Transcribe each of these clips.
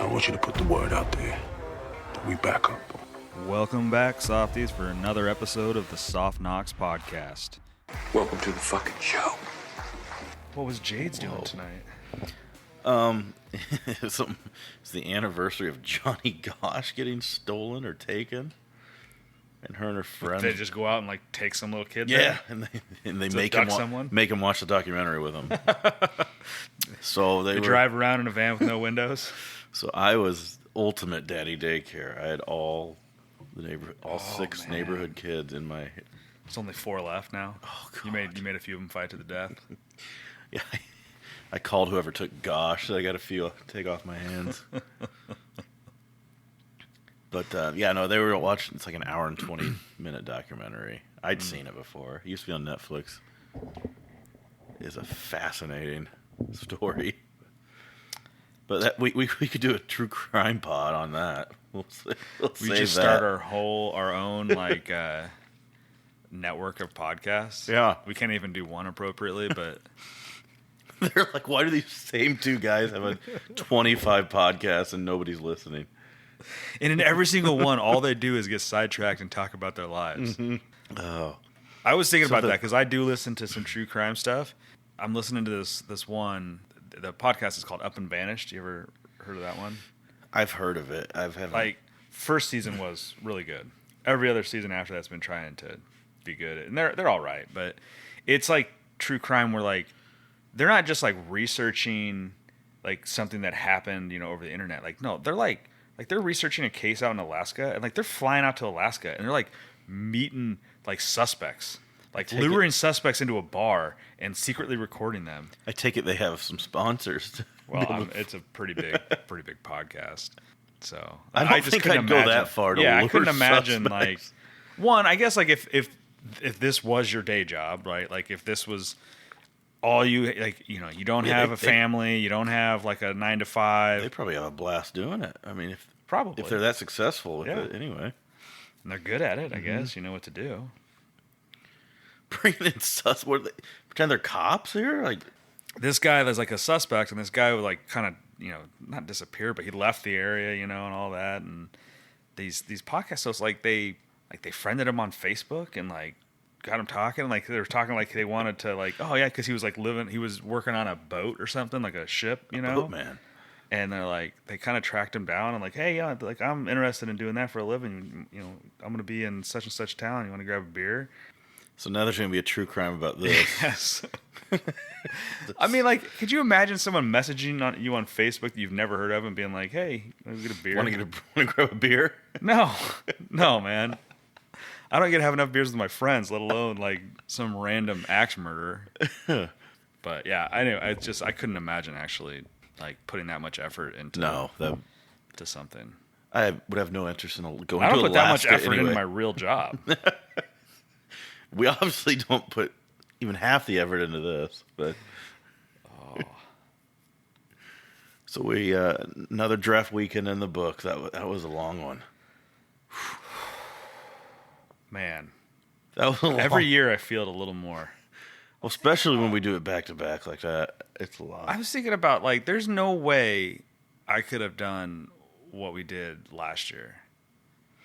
I want you to put the word out there that we back up. Welcome back, softies, for another episode of the Soft Knocks podcast. Welcome to the fucking show. What was Jade's doing tonight? It's the anniversary of Johnny Gosh getting stolen or taken, and her and her friend. They just go out and like take some little kid. Yeah, there? and they someone? make him watch the documentary with them. So they drive around in a van with no windows. So I was ultimate daddy daycare. I had all six neighborhood kids in my. There's only 4 left now. Oh God! You made a few of them fight to the death. Yeah, I called whoever took Gosh. So I got a few take off my hands. But they were watching. It's like an hour and 20-minute documentary. I'd seen it before. It used to be on Netflix. It's a fascinating story. But we could do a true crime pod on that. We'll we just start our own like network of podcasts. Yeah, we can't even do one appropriately, but they're like, why do these same 2 guys have 25 podcasts and nobody's listening? And in every single one, all they do is get sidetracked and talk about their lives. Mm-hmm. Oh, I was thinking about that because I do listen to some true crime stuff. I'm listening to this one. The podcast is called Up and Vanished. You ever heard of that one? I've heard of it. Like, first season was really good. Every other season after that's been trying to be good, and they're all right. But it's like true crime where like they're not just like researching like something that happened, over the internet. Like no, they're like they're researching a case out in Alaska, and like they're flying out to Alaska, and they're like meeting like suspects. Like luring suspects into a bar and secretly recording them. I take it they have some sponsors. Well, it's a pretty big podcast. So I just couldn't go that far. I couldn't imagine suspects. like one. I guess like if this was your day job, right? Like if this was all you like, you don't have a family, you don't have like a 9 to 5. They probably have a blast doing it. I mean, if they're that successful with it, anyway, and they're good at it, I guess you know what to do. Bringing in pretend they're cops here? Like this guy, there's like a suspect, and this guy would like kind of, not disappear, but he left the area, and all that. And these podcast hosts, they friended him on Facebook and like got him talking. Like they were talking like they wanted to like, oh yeah, because he was like he was working on a boat or something, like a ship, boat man. And they're like, they kind of tracked him down and like, hey, yeah, like I'm interested in doing that for a living. I'm gonna be in such and such town. You want to grab a beer? So now there's going to be a true crime about this. Yes. I mean, like, could you imagine someone messaging you on Facebook that you've never heard of and being like, hey, want to get a beer? Want to grab a beer? No, man. I don't get to have enough beers with my friends, let alone, like, some random axe murderer. But, yeah, I know. I couldn't imagine actually, like, putting that much effort into to something. I would have no interest in going to Alaska. I don't put that much effort anyway. into my real job. We obviously don't put even half the effort into this, but so we another draft weekend in the books. That was a long one. Man, that was a long... Every year I feel it a little more. Well, especially when we do it back to back like that, it's a lot. I was thinking about like, there's no way I could have done what we did last year.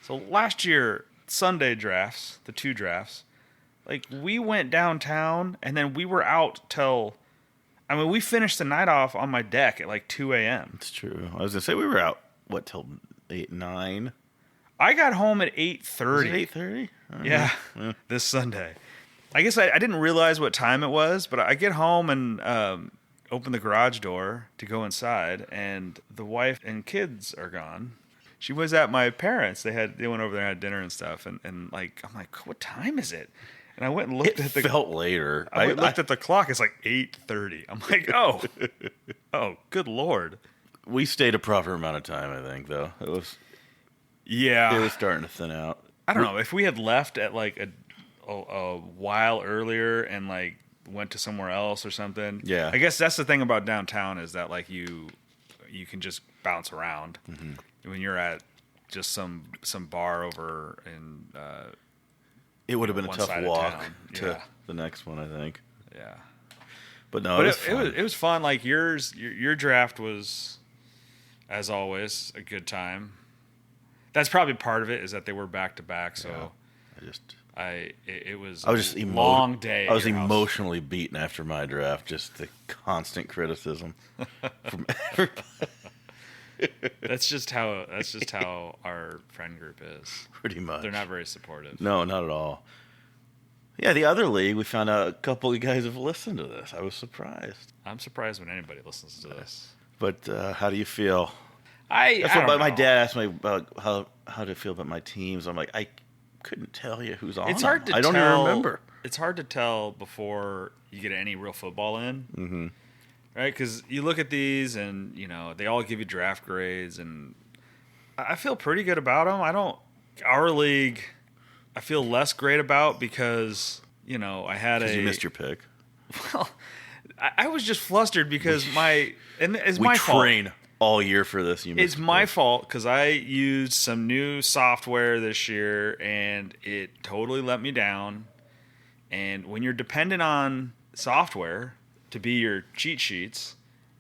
So last year, Sunday drafts, the 2 drafts. Like, we went downtown, and then we were out till... I mean, we finished the night off on my deck at, like, 2 a.m. It's true. I was going to say, we were out, till 8, 9? I got home at 8:30. Was it 8:30? Yeah, this Sunday. I guess I didn't realize what time it was, but I get home and open the garage door to go inside, and the wife and kids are gone. She was at my parents'. They went over there and had dinner and stuff, and like, I'm like, what time is it? And I went and looked at the... It felt later. I looked at the clock. It's like 8:30. I'm like, oh, good Lord. We stayed a proper amount of time, I think, though. It was... Yeah. It was starting to thin out. I don't know. If we had left at like a while earlier and like went to somewhere else or something. Yeah. I guess that's the thing about downtown is that like you can just bounce around. Mm-hmm. When you're at just some bar over in... it would have been a tough walk to the next one, I think. Yeah. But no, it was fun. Like your draft was, as always, a good time. That's probably part of it, is that they were back to back. So it was a long day. I was emotionally beaten after my draft. Just the constant criticism from everybody. That's just how our friend group is. Pretty much. They're not very supportive. No, not at all. Yeah, the other league, we found out a couple of guys have listened to this. I was surprised. I'm surprised when anybody listens to this. But how do you feel? I don't know. My dad asked me about how to feel about my teams. I'm like, I couldn't tell you who's on. It's hard to I don't even remember. It's hard to tell before you get any real football in. Mm-hmm. Right? Because you look at these and, they all give you draft grades, and I feel pretty good about them. Our league, I feel less great about because, I had you missed your pick. Well, I was just flustered because my fault. We train all year for this. It's my fault because I used some new software this year, and it totally let me down. And when you're dependent on software to be your cheat sheets,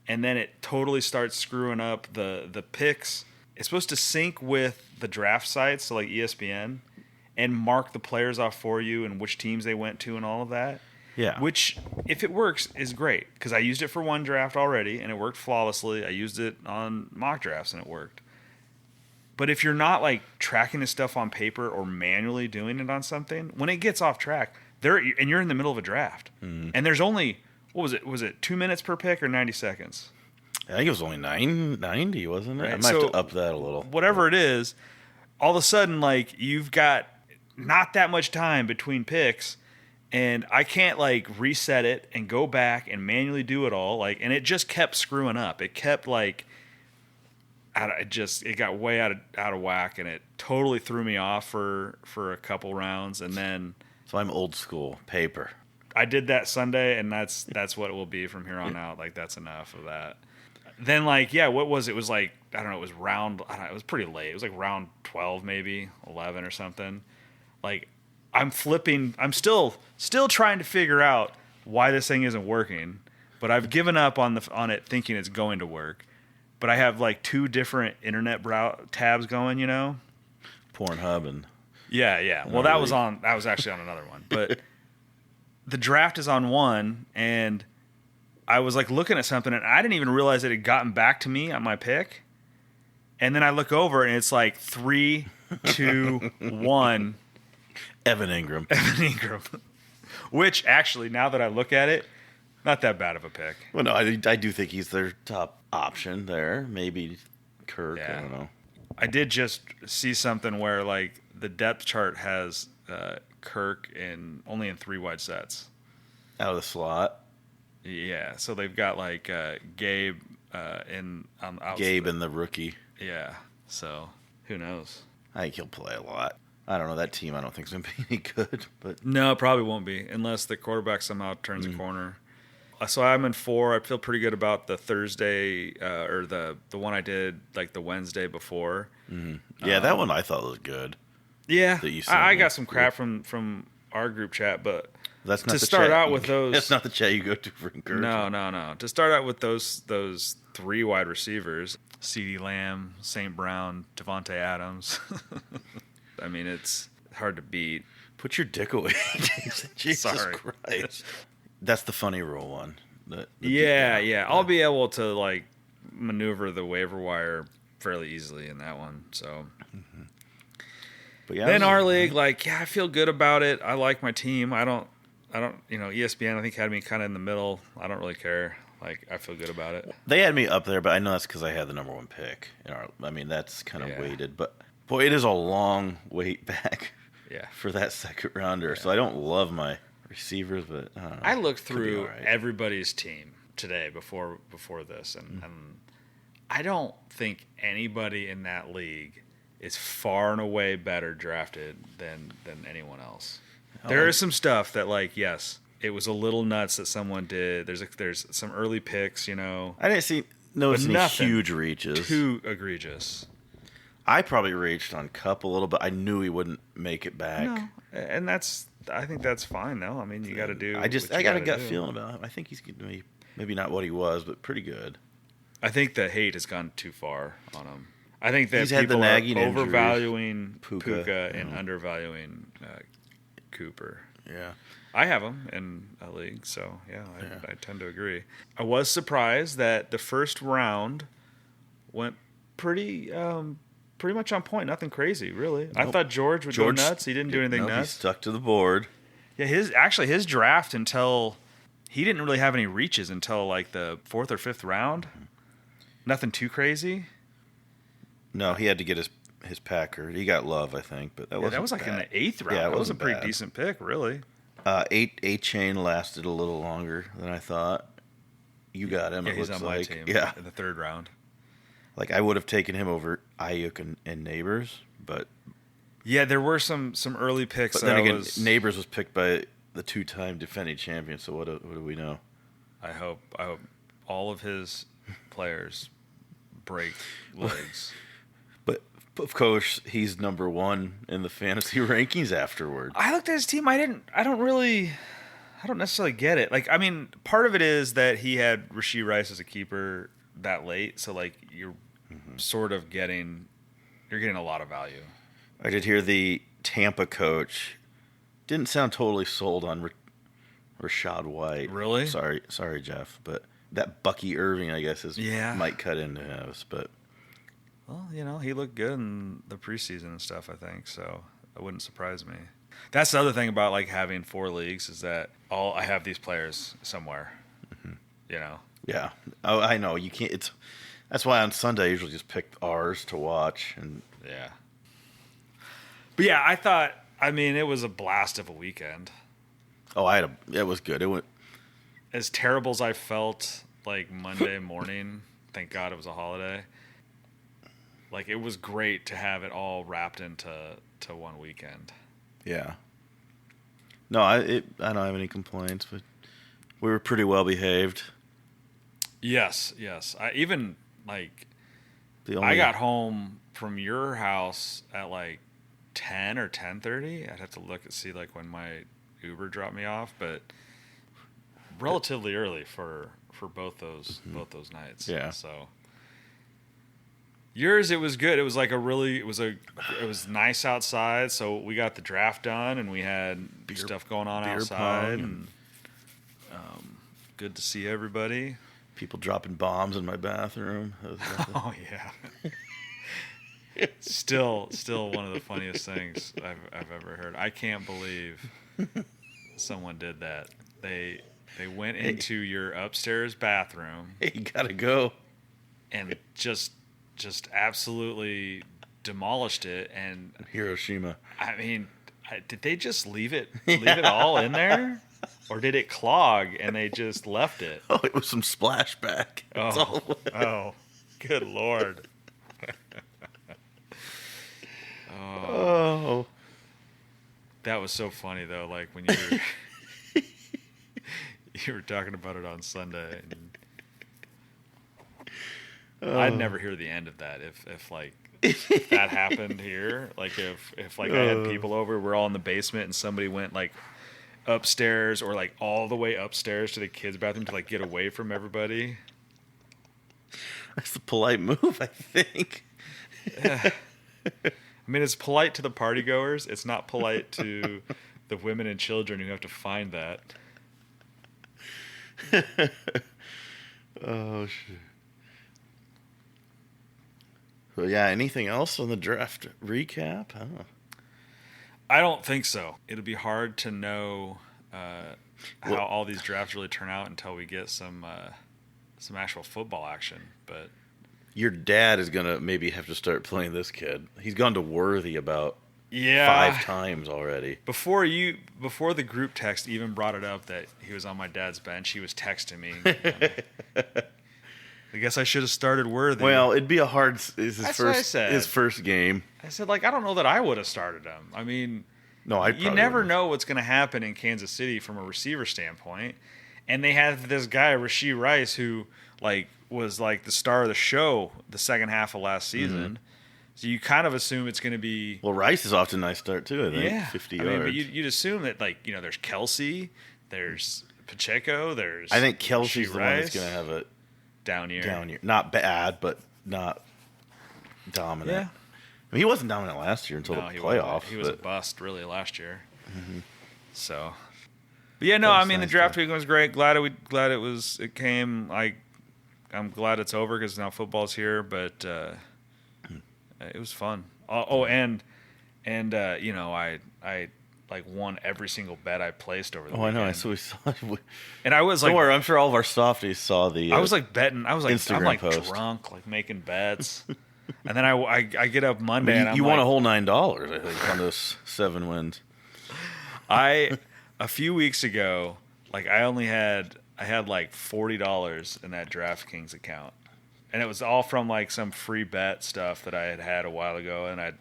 and then it totally starts screwing up the picks. It's supposed to sync with the draft sites, so like ESPN, and mark the players off for you and which teams they went to and all of that. Yeah. Which, if it works, is great, because I used it for one draft already, and it worked flawlessly. I used it on mock drafts, and it worked. But if you're not like tracking this stuff on paper or manually doing it on something, when it gets off track, and you're in the middle of a draft, and there's only... What was it? Was it 2 minutes per pick or 90 seconds? I think it was only 90, wasn't it? Right. I might have to up that a little. Whatever it is, all of a sudden, like, you've got not that much time between picks, and I can't, like, reset it and go back and manually do it all. Like, and it just kept screwing up. It kept, like, it got way out of whack, and it totally threw me off for a couple rounds, and then... So I'm old school, paper. I did that Sunday, and that's what it will be from here on out. Like, that's enough of that. Then, like, what was it? It was like, I don't know, it was it was pretty late. It was like round 12, maybe 11 or something. Like, I'm still trying to figure out why this thing isn't working, but I've given up on it thinking it's going to work. But I have like 2 different internet tabs going, Pornhub and... Yeah. Well, that was actually on another one, but... The draft is on one, and I was like looking at something, and I didn't even realize it had gotten back to me on my pick. And then I look over, and it's like 3, 2, 1. Evan Ingram. Which, actually, now that I look at it, not that bad of a pick. Well, no, I do think he's their top option there. Maybe Kirk, Yeah. I don't know. I did just see something where, like, the depth chart has Kirk only in 3 wide sets. Out of the slot. Yeah, so they've got, like, Gabe in... Gabe and the rookie. Yeah, so who knows? I think he'll play a lot. I don't know. That team I don't think is going to be any good. But No, it probably won't be, unless the quarterback somehow turns a corner. So I'm in 4. I feel pretty good about the Thursday or the one I did like the Wednesday before. Mm-hmm. Yeah, that one I thought was good. Yeah, that you sent I me. got some crap from our group chat, but that's not to the start chat. out with those. That's not the chat you go to for encouragement. No. To start out with those 3 wide receivers: CeeDee Lamb, St. Brown, Devontae Adams. I mean, it's hard to beat. Put your dick away, Jason. Jesus Sorry. Christ. That's the funny rule one. Yeah. I'll be able to like maneuver the waiver wire fairly easily in that one. So, but yeah, then our league, like, I feel good about it. I like my team. I don't. ESPN I think had me kind of in the middle. I don't really care. Like, I feel good about it. They had me up there, but I know that's because I had the number 1 pick. That's kind of weighted, but boy, it is a long wait back. Yeah. For that second rounder, so I don't love my receivers, but I don't know. I looked through right. everybody's team today before this, and I don't think anybody in that league is far and away better drafted than anyone else. There is some stuff that, like, yes, it was a little nuts that someone did. There's some early picks, I didn't notice any huge reaches. Too egregious. I probably reached on Cup a little bit. I knew he wouldn't make it back. No, and I think that's fine, though. I mean, you got to do. I got a gut feeling about him. I think he's going to be maybe not what he was, but pretty good. I think the hate has gone too far on him. I think that He's had the people are nagging overvaluing Puka, Puka and undervaluing Cooper. Yeah. I have him in a league, so I tend to agree. I was surprised that the first round went pretty much on point. Nothing crazy, really. Nope. I thought George would go nuts. He didn't do anything nuts. He stuck to the board. Yeah, his draft until he didn't really have any reaches until like the 4th or 5th round. Nothing too crazy. No, he had to get his Packer. He got Love, I think, but that was like bad. in the 8th round. Yeah, that was a pretty bad. decent pick, really. A-Chain lasted a little longer than I thought. You got him. Yeah, it he's looks on my like. team. Yeah, In the 3rd round. like I would have taken him over Ayuk and Neighbors, but Yeah, there were some early picks. then again, Neighbors was picked by the 2-time defending champion. So what do we know? I hope all of his players break legs. But of course, he's number 1 in the fantasy rankings afterward. I looked at his team. I don't necessarily get it. Like, I mean, part of it is that he had Rashee Rice as a keeper that late, so like you're sort of getting a lot of value. I did hear the Tampa coach didn't sound totally sold on Rashad White. Really? Sorry, Jeff, but that Bucky Irving, I guess, might cut into us. But Well, he looked good in the preseason and stuff, I think, so it wouldn't surprise me. That's the other thing about like having 4 leagues is that I have these players somewhere. yeah, I know you can't. That's why on Sunday I usually just pick ours to watch and Yeah. But yeah, I thought, it was a blast of a weekend. it was good. It went As terrible as I felt like Monday morning, thank God it was a holiday. Like, it was great to have it all wrapped into one weekend. Yeah. No, I don't have any complaints, but we were pretty well behaved. Yes. I even I got home from your house at like 10 or 10:30. I'd have to look and see like when my Uber dropped me off, but relatively early for both those nights. Yeah. So yours, it was good. It was like it was nice outside, so we got the draft done and we had stuff going on outside and good to see everybody. People dropping bombs in my bathroom. Oh yeah. Still one of the funniest things I've ever heard. I can't believe someone did that. They went into your upstairs bathroom. Hey, you gotta go. And just absolutely demolished it. And Hiroshima. Did they just leave it all in there? Or did it clog and they just left it? Oh, it was some splashback. That's all it was. Oh, good Lord. Oh. That was so funny though, like when you were talking about it on Sunday. And I'd never hear the end of that if that happened here. Like if I had people over, we're all in the basement and somebody went like upstairs or like all the way upstairs to the kids' bathroom to like get away from everybody. That's the polite move, I think. Yeah. It's polite to the partygoers. It's not polite to the women and children who have to find that. Oh, shit. So, yeah, anything else on the draft recap? I don't think so. It'll be hard to know how all these drafts really turn out until we get some actual football action. But your dad is going to maybe have to start playing this kid. He's gone to Worthy about 5 times already. Before the group text even brought it up that he was on my dad's bench, he was texting me. I guess I should have started Worthy. Well, it'd be a hard. His first game. I said, I don't know that I would have started him. No, you never know what's going to happen in Kansas City from a receiver standpoint. And they have this guy, Rashee Rice, who was the star of the show the second half of last season. Mm-hmm. So you kind of assume it's going to be. Well, Rice is off to a nice start too. I think 50 yards. But you'd assume that there's Kelsey, there's Pacheco, there's. I think Kelsey's Rashee the one that's going to have down year. Down year. Not bad, but not dominant. Yeah. I mean, he wasn't dominant last year until the playoffs. He was a bust really last year. So, but yeah, no, I mean, the draft week was great. Glad it came. Like, I'm glad it's over because now football's here. But it was fun. And you know, I like won every single bet I placed over the weekend. I know. So we saw. And I was Don't like, worry, I'm sure all of our softies saw the. I was like betting. I was like, Instagram I'm like post. drunk, like making bets. And then I get up Monday and you I'm won like, a whole $9, I think, on those 7 wins. a few weeks ago, like I had like $40 in that DraftKings account, and it was all from like some free bet stuff that I had a while ago, and I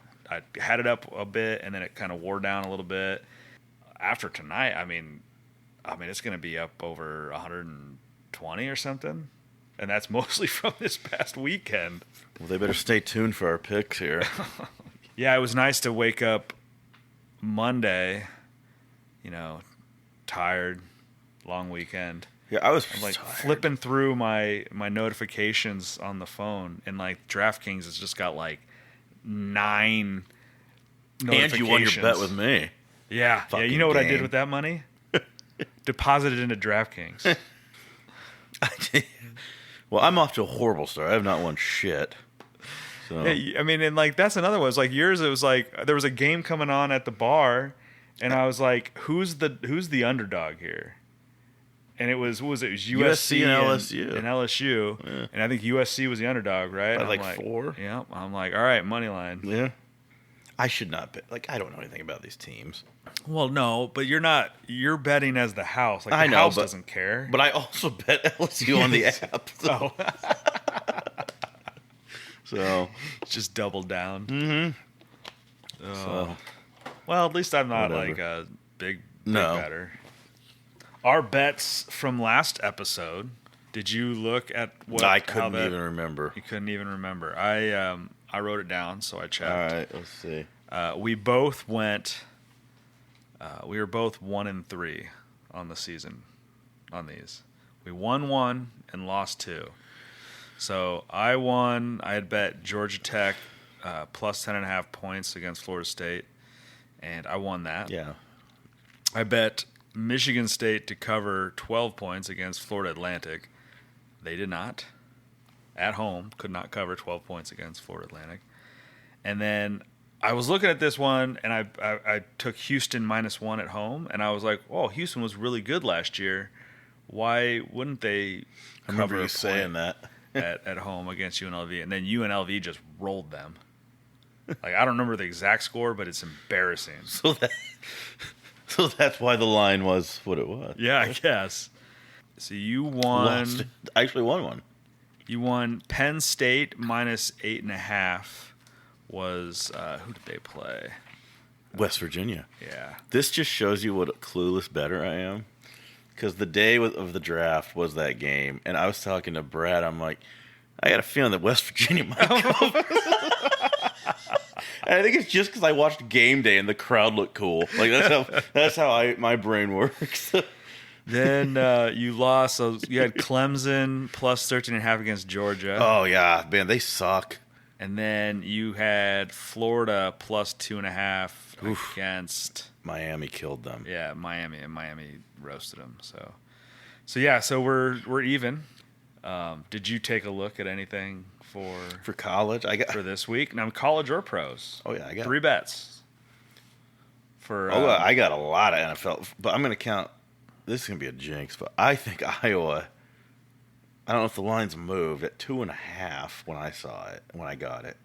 had it up a bit, and then it kind of wore down a little bit. After tonight, I mean, it's going to be up over 120 or something, and that's mostly from this past weekend. Well, they better stay tuned for our picks here. Yeah, it was nice to wake up Monday, you know, tired, long weekend. Yeah, I was like tired. flipping through my notifications on the phone, and like DraftKings has just got like 9 notifications. And you won your bet with me. Yeah. Fucking You know what I did game. with that money? Deposited into DraftKings. Well, I'm off to a horrible start. I have not won shit. So. Yeah, I mean, and like that's another one. It's like yours. It was like there was a game coming on at the bar, and I was like, "Who's the underdog here?" And it was what was it? It was USC and LSU. and LSU, Yeah. and I think USC was the underdog, right? By I'm like 4. Yeah, I'm like, all right, money line. Yeah. I should not bet. Like, I don't know anything about these teams. Well, no, but you're not. You're betting as the house. Like the I know, house but- doesn't care. But I also bet LSU on the app. So. Oh. So. Just double down. Mm-hmm. So. Well, at least I'm not Whatever. like a big No. better. Our bets from last episode. Did you look at what? I how couldn't that- even remember. You couldn't even remember. I wrote it down, so I checked. All right, let's see. We both went. We were both 1-3 on the season, on these. We won 1 and lost 2. So I won. I had bet Georgia Tech plus 10.5 points against Florida State, and I won that. Yeah. I bet Michigan State to cover 12 points against Florida Atlantic. They did not. At home, could not cover 12 points against Florida Atlantic. And then I was looking at this one, and I took Houston -1 at home, and I was like, oh, Houston was really good last year. Why wouldn't they I remember cover you a saying point that. at home against UNLV? And then UNLV just rolled them. Like, I don't remember the exact score, but it's embarrassing. So that's why the line was what it was. Yeah, I guess. So you won. Lost. I actually won one. You won Penn State -8.5 was who did they play? West Virginia. Yeah. This just shows you what a clueless bettor I am. Because the day of the draft was that game, and I was talking to Brad. I'm like, I got a feeling that West Virginia might come. And I think it's just because I watched Game Day and the crowd looked cool. Like that's how my brain works. Then you lost. So you had Clemson plus 13.5 against Georgia. Oh yeah, man, they suck. And then you had Florida plus 2.5 against Miami killed them. Yeah, Miami, and Miami roasted them. So yeah, so we're even. Did you take a look at anything for college? for this week? Now, college or pros? Oh yeah, I got 3 bets. For I got a lot of NFL, but I'm going to count. This is going to be a jinx, but I think Iowa. I don't know if the line's moved at 2.5 when I saw it, when I got it.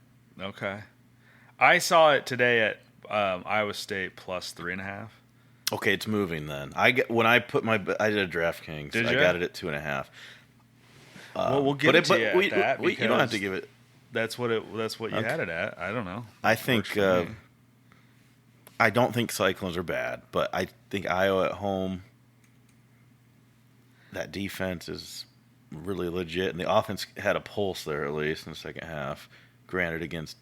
Okay. I saw it today at Iowa State plus 3.5. Okay, it's moving then. When I put I did a DraftKings. Did I ya? got it at 2.5. Well, we'll give it to you at that. You don't have because to give it. That's what you had it at. I don't know. I Works think. for me. I don't think Cyclones are bad, but I think Iowa at home. That defense is really legit, and the offense had a pulse there at least in the second half. Granted, against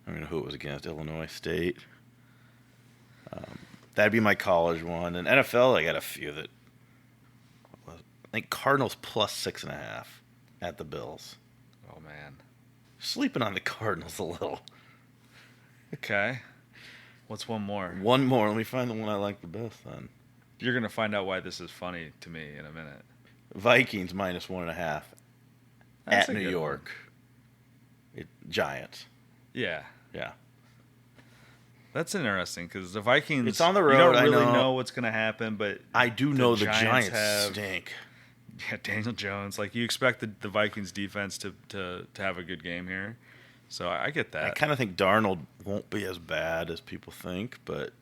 I don't know who it was against, Illinois State. That'd be my college one, and NFL. I got a few that. I think Cardinals plus 6.5. at the Bills. Oh, man. Sleeping on the Cardinals a little. Okay. What's one more? One more. Let me find the one I like the best then. You're going to find out why this is funny to me in a minute. Vikings -1.5 That's at a New good York. Giants. Yeah. Yeah. That's interesting because the Vikings. It's on the road. You don't I really know. know what's going to happen, but I do know the Giants have stink. Yeah, Daniel Jones. Like you expect the Vikings defense to have a good game here, so I get that. I kind of think Darnold won't be as bad as people think, but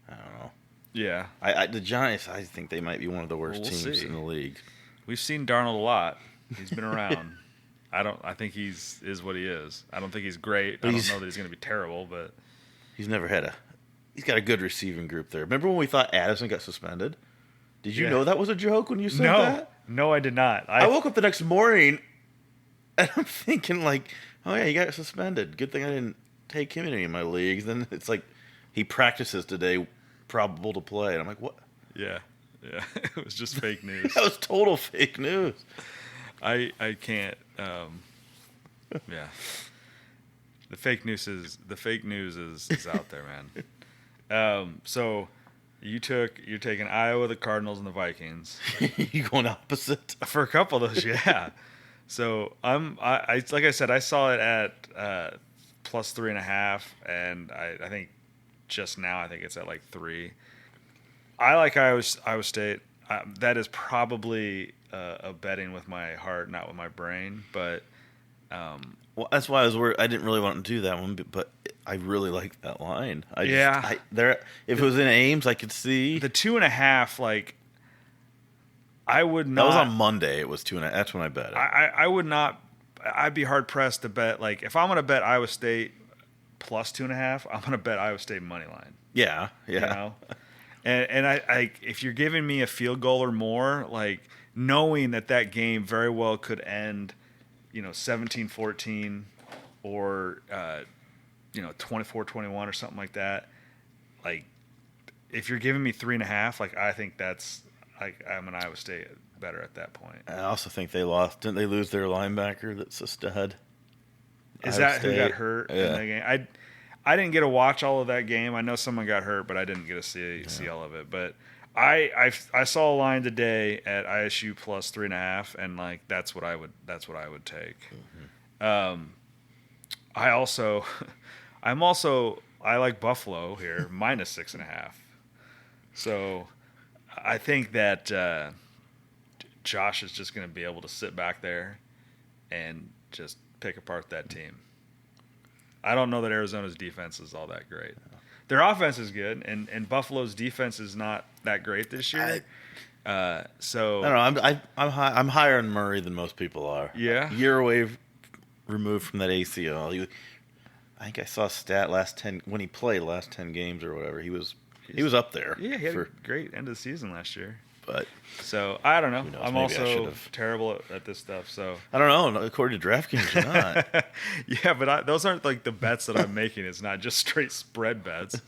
I don't know. Yeah, The Giants, I think they might be one of the worst We'll teams see. in the league. we've seen Darnold a lot. He's been around. I think he's what he is. I don't think he's great. I don't know that he's going to be terrible, but He's never had he's got a good receiving group there. Remember when we thought Addison got suspended? Did you Yeah. know that was a joke when you said that? No, I did not. I woke up the next morning and I'm thinking like, oh yeah, he got suspended. Good thing I didn't take him in any of my leagues. Then it's like he practices today, probable to play. And I'm like, what? Yeah. It was just fake news. That was total fake news. I can't. Yeah. The fake news is out there, man. So you're taking Iowa, the Cardinals, and the Vikings You going opposite? for a couple of those, yeah. So I like I said, I saw it at +3.5, and I think just now I think it's at like 3. I like Iowa State. That is probably a betting with my heart, not with my brain, but. Well, that's why I was worried. I didn't really want to do that one, but I really like that line. If it was in Ames, I could see The 2.5, like, I would not. that was on Monday. It was 2.5. That's when I bet it. I would not. I'd be hard pressed to bet. Like, if I'm going to bet Iowa State +2.5, I'm going to bet Iowa State money line. yeah. You know, and I if you're giving me a field goal or more, like knowing that game very well could end, 17-14 or 24-21 or something like that. Like, if you're giving me 3.5, like I think I'm an Iowa State better at that point. I also think they lost. Didn't they lose their linebacker? That's a stud. Is Iowa that who State. got hurt in that game? I didn't get to watch all of that game. I know someone got hurt, but I didn't get to see all of it. But I saw a line today at ISU +3.5, and like that's what I would take. Mm-hmm. I like Buffalo here -6.5. So I think that Josh is just going to be able to sit back there and just pick apart that team. I don't know that Arizona's defense is all that great. Their offense is good, and Buffalo's defense is not that great this year. So I don't know. I'm higher on Murray than most people are. Yeah? Year away removed from that ACL. I think I saw a stat when he played last 10 games or whatever. He was up there. Yeah, he had a great end of the season last year. But so I don't know. knows, I'm maybe I also should've. terrible at this stuff. So I don't know. According to DraftKings, you're not. yeah, but those aren't like the bets that I'm making. It's not just straight spread bets.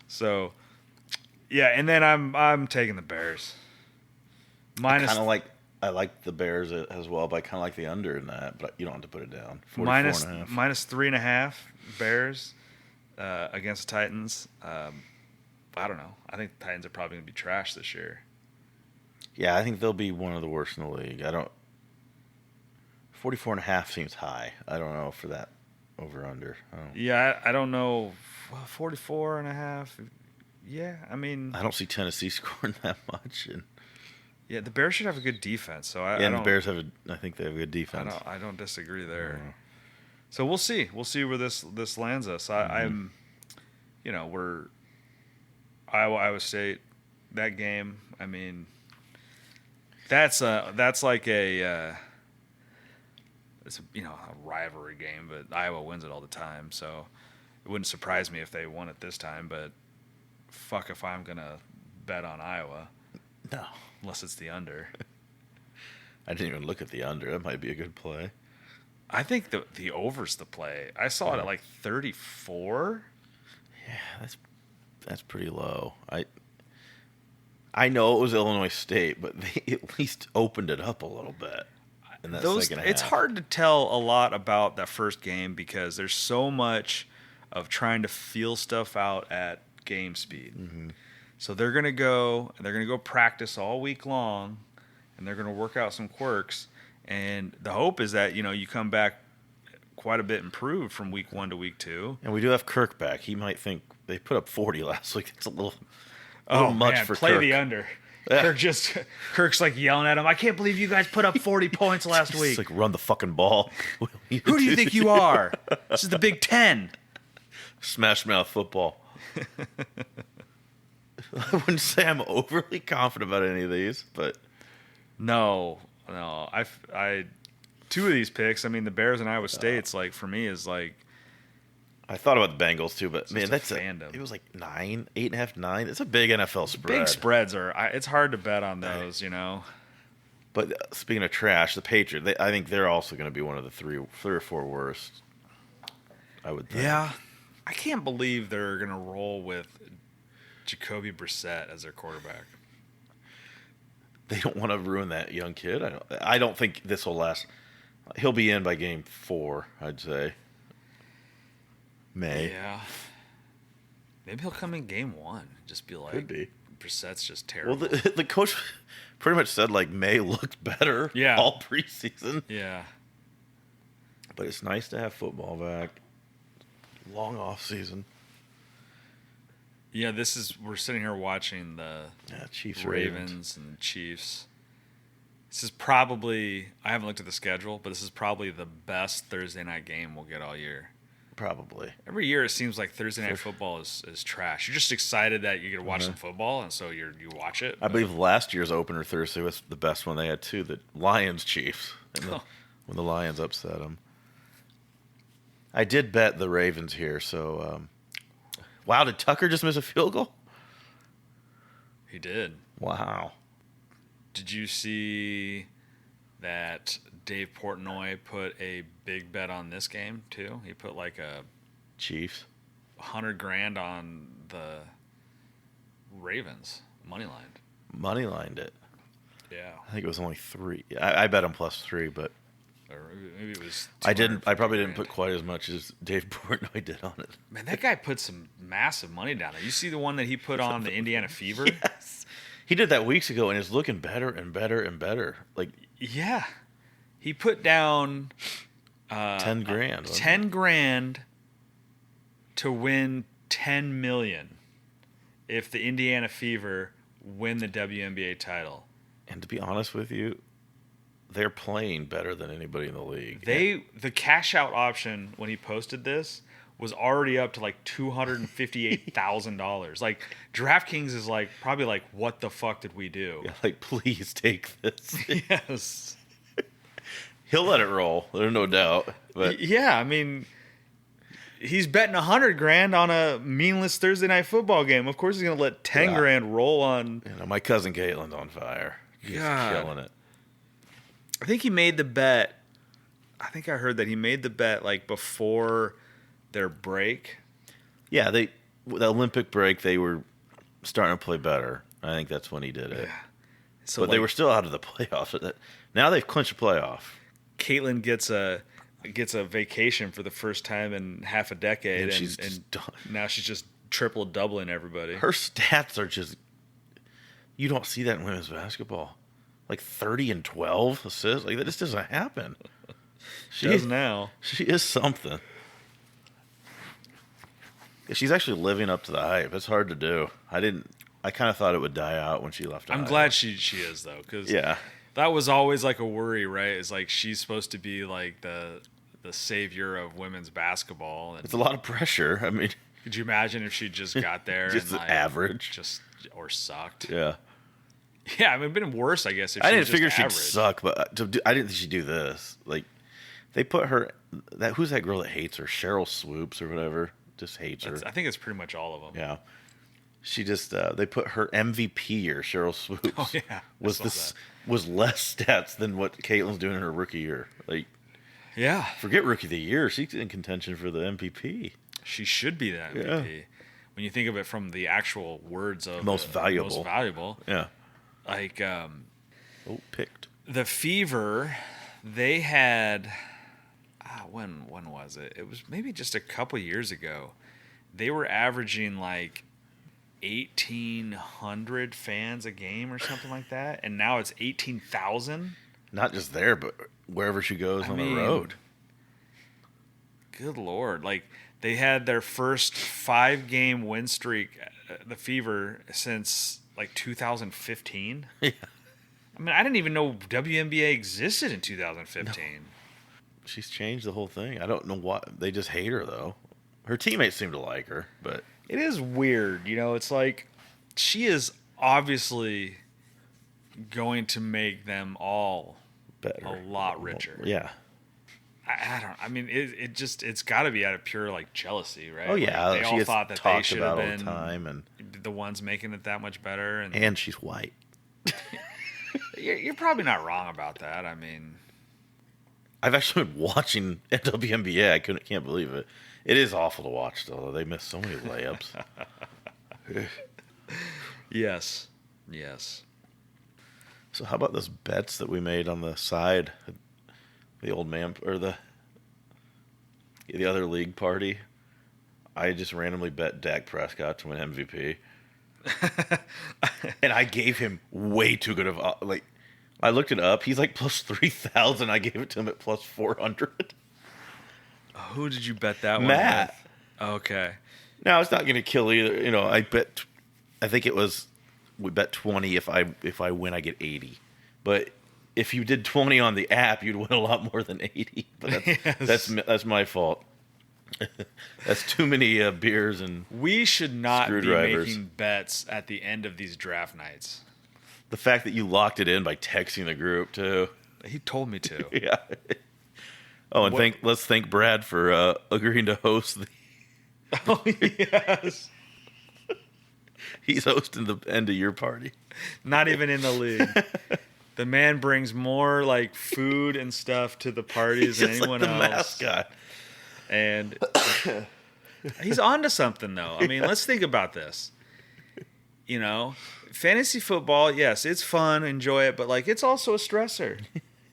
So yeah, and then I'm taking the Bears. I like the Bears as well, but I kind of like the under in that. But you don't have to put it down. -3.5 Bears against the Titans. I don't know. I think the Titans are probably going to be trash this year. Yeah, I think they'll be one of the worst in the league. 44.5 seems high. I don't know for that over under. Yeah, I don't know. 44.5. Yeah, I mean, I don't see Tennessee scoring that much. Yeah, the Bears should have a good defense. So the Bears I think they have a good defense. I don't disagree there. So we'll see. We'll see where this lands us. I'm, we're Iowa State. That game. I mean, that's like it's a rivalry game, but Iowa wins it all the time. So it wouldn't surprise me if they won it this time. But fuck if I'm gonna bet on Iowa. No. Unless it's the under. I didn't even look at the under. That might be a good play. I think the over's the play. I saw it at like 34. Yeah, that's pretty low. I know it was Illinois State, but they at least opened it up a little bit. in that those second half. it's hard to tell a lot about that first game because there's so much of trying to feel stuff out at game speed. Mm-hmm. So they're gonna go practice all week long, and they're gonna work out some quirks. And the hope is that you come back quite a bit improved from week 1 to week 2. And we do have Kirk back. He might think they put up 40 last week. It's a little Oh much man, for play Kirk. the under. Yeah. Kirk's like yelling at him. I can't believe you guys put up 40 points last It's week. like run the fucking ball. Who do you think you are? This is the Big Ten. Smash mouth football. I wouldn't say I'm overly confident about any of these, but No. I two of these picks. I mean, the Bears and Iowa State's like for me is like I thought about the Bengals too. But man, just that's a fandom. It was like 9, 8.5, 9. It's a big NFL spread. big spreads are. It's hard to bet on those. But speaking of trash, the Patriots. I think they're also going to be one of the three or four worst. I would think. Yeah. I can't believe they're gonna roll with Jacoby Brissett as their quarterback. They don't want to ruin that young kid. I don't think this will last. He'll be in by game 4, I'd say. May. Yeah. Maybe he'll come in game 1. Just be like, Could be. Brissett's just terrible. Well, the coach pretty much said like May looked better all preseason. Yeah. But it's nice to have football back. Long off season. Yeah, we're sitting here watching the Chiefs Ravens and the Chiefs. This is probably, I haven't looked at the schedule, but this is probably the best Thursday night game we'll get all year. Probably. Every year it seems like Thursday night football is trash. You're just excited that you get to watch some football, and so you watch it. I believe last year's opener Thursday was the best one they had too. The Lions Chiefs, when the Lions upset them. I did bet the Ravens here, so wow! Did Tucker just miss a field goal? He did. Wow! Did you see that Dave Portnoy put a big bet on this game too? He put like a Chiefs $100,000 on the Ravens moneylined it. Yeah, I think it was only 3. I bet him +3, but or maybe it was. I probably didn't $250,000. put quite as much as Dave Portnoy did on it. Man, that guy put some massive money down there. You see the one that he put on the Indiana Fever? Yes, he did that weeks ago, and it's looking better and better and better. Like Yeah, he put down $10,000. $10,000 to win $10 million if the Indiana Fever win the WNBA title. And to be honest with you, they're playing better than anybody in the league. The cash out option when he posted this was already up to like $258,000. Like DraftKings is like probably like, what the fuck did we do? Yeah, like, please take this. Yes. He'll let it roll. There's no doubt. But Yeah, I mean, he's betting $100,000 on a meaningless Thursday night football game. Of course, he's gonna let $10,000 roll on. my cousin Caitlin's on fire. He's killing it. I think he made the bet. I think I heard that he made the bet like before their break. Yeah, the Olympic break, they were starting to play better. I think that's when he did it. Yeah. So But they were still out of the playoffs. Now they've clinched a playoff. Caitlin gets a vacation for the first time in half a decade, And she's and just done. now she's just triple doubling everybody. Her stats are just, you don't see that in women's basketball. Like 30 and 12 assists. Like, that just doesn't happen. She does now. She is something. She's actually living up to the hype. It's hard to do. I kind of thought it would die out when she left. I'm glad she is though, because that was always like a worry, right? It's like she's supposed to be like the savior of women's basketball. And it's a lot of pressure. I mean, could you imagine if she just got there just and like, average, or sucked? Yeah. Yeah, I mean, it'd been worse, I guess. If I she didn't was figure just she'd average. suck, but I didn't think she'd do this. Like, they put her. Who's that girl that hates her? Cheryl Swoops or whatever. Just hates her. I think it's pretty much all of them. Yeah. She just they put her MVP year, Cheryl Swoops. Oh yeah, was less stats than what Caitlin's doing in her rookie year. Like, yeah, forget rookie of the year. She's in contention for the MVP. She should be the MVP. Yeah. When you think of it from the actual words of most valuable. Yeah. Like picked. The Fever, they had when was it? It was maybe just a couple years ago. They were averaging like 1,800 fans a game or something like that, and now it's 18,000. Not just there, but wherever she goes on the road. Good Lord. Like, they had their first 5-game win streak, the Fever, since like 2015. Yeah. I mean, I didn't even know WNBA existed in 2015. No. She's changed the whole thing. I don't know why. They just hate her, though. Her teammates seem to like her, but... It is weird. You know, it's like she is obviously going to make them all better, a lot richer. Yeah. I don't. I mean, it's got to be out of pure like jealousy, right? Oh yeah, like, they all thought that they should have been all the time, and the ones making it that much better. And she's white. You're probably not wrong about that. I mean, I've actually been watching WNBA. I can't believe it. It is awful to watch, though. They miss so many layups. Yes. So how about those bets that we made on the side? The old man, or the other league party? I just randomly bet Dak Prescott to win MVP. And I gave him way too good of... like, I looked it up. He's like plus 3,000. I gave it to him at plus 400. Who did you bet that one Matt. with? Okay. Now, it's not going to kill either. You know, I think it was... We bet 20. If I win, I get 80. But if you did 20 on the app, you'd win a lot more than 80. But that's my fault. That's too many beers and we should not be screwdrivers. Making bets at the end of these draft nights. The fact that you locked it in by texting the group too. He told me to. Yeah. Oh, and let's thank Brad for agreeing to host the... Oh, yes. He's hosting the end of your party. Not even in the league. The man brings more like food and stuff to the parties than anyone like the else. Mascot. And he's on to something, though. I mean, let's think about this. You know, fantasy football, yes, it's fun, enjoy it, but like it's also a stressor.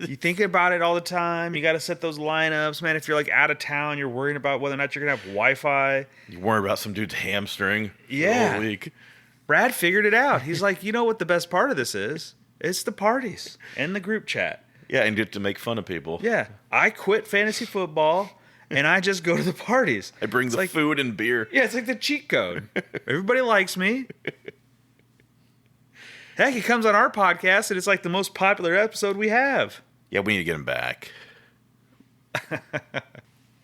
You think about it all the time. You got to set those lineups, man. If you're like out of town, you're worrying about whether or not you're gonna have Wi-Fi. You worry about some dude's hamstring the whole week. Brad figured it out. He's like, you know what the best part of this is? It's the parties and the group chat. Yeah, and get to make fun of people. Yeah, I quit fantasy football and I just go to the parties. I bring the food and beer. Yeah, it's like the cheat code. Everybody likes me. Heck, he comes on our podcast, and it's like the most popular episode we have. Yeah, we need to get him back.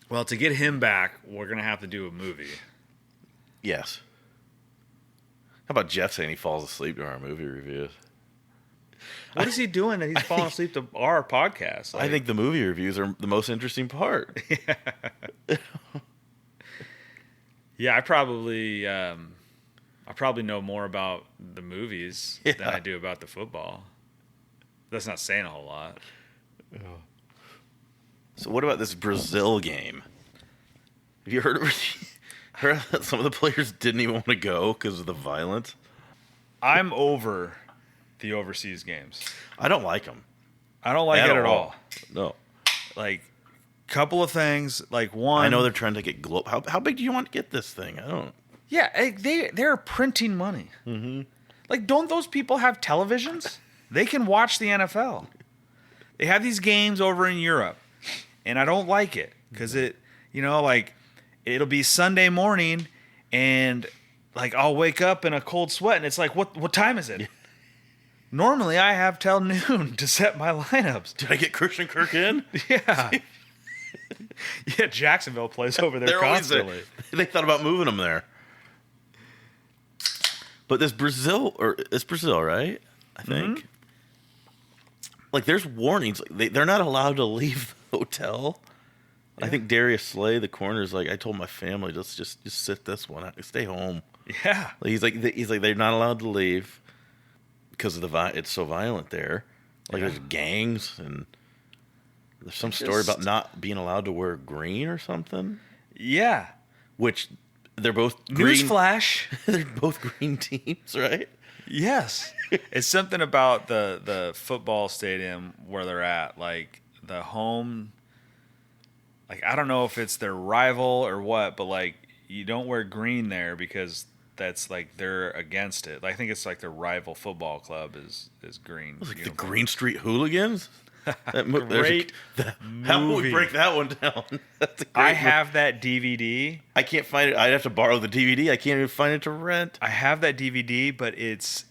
Well, to get him back, we're going to have to do a movie. Yes. How about Jeff saying he falls asleep during our movie reviews? What is he doing that he's falling asleep to our podcast? I think the movie reviews are the most interesting part. Yeah, I probably know more about the movies than I do about the football. That's not saying a whole lot. So what about this Brazil game? Have you heard that some of the players didn't even want to go because of the violence? I'm over the overseas games. I don't like them. I don't like it at all. No. Like, couple of things. Like, one... I know they're trying to get global. How big do you want to get this thing? I don't... Yeah, they're printing money. Mm-hmm. Like, don't those people have televisions? They can watch the NFL. They have these games over in Europe, and I don't like it because it'll be Sunday morning, and like I'll wake up in a cold sweat, and it's like, what time is it? Normally, I have till noon to set my lineups. Did I get Christian Kirk in? Yeah. Yeah, Jacksonville plays over there constantly. They thought about moving them there. But it's Brazil, right? I think. Mm-hmm. Like, there's warnings. Like, they're not allowed to leave the hotel. Yeah. I think Darius Slay, the corner, is like, I told my family, let's just sit this one out. Stay home. Yeah. He's like, they're not allowed to leave because of it's so violent there. Like, there's gangs, and there's some story about not being allowed to wear green or something. Yeah. Which... They're both green. Newsflash. They're both green teams, right? Yes. It's something about the football stadium where they're at. Like, the home. Like, I don't know if it's their rival or what, but like, you don't wear green there because that's like they're against it. I think it's like their rival football club is green. Was it the uniform. Green Street Hooligans? Great How would we movie. break that one down? That's a great I have that DVD. I can't find it. I'd have to borrow the DVD. I can't even find it to rent. I have that DVD, but it's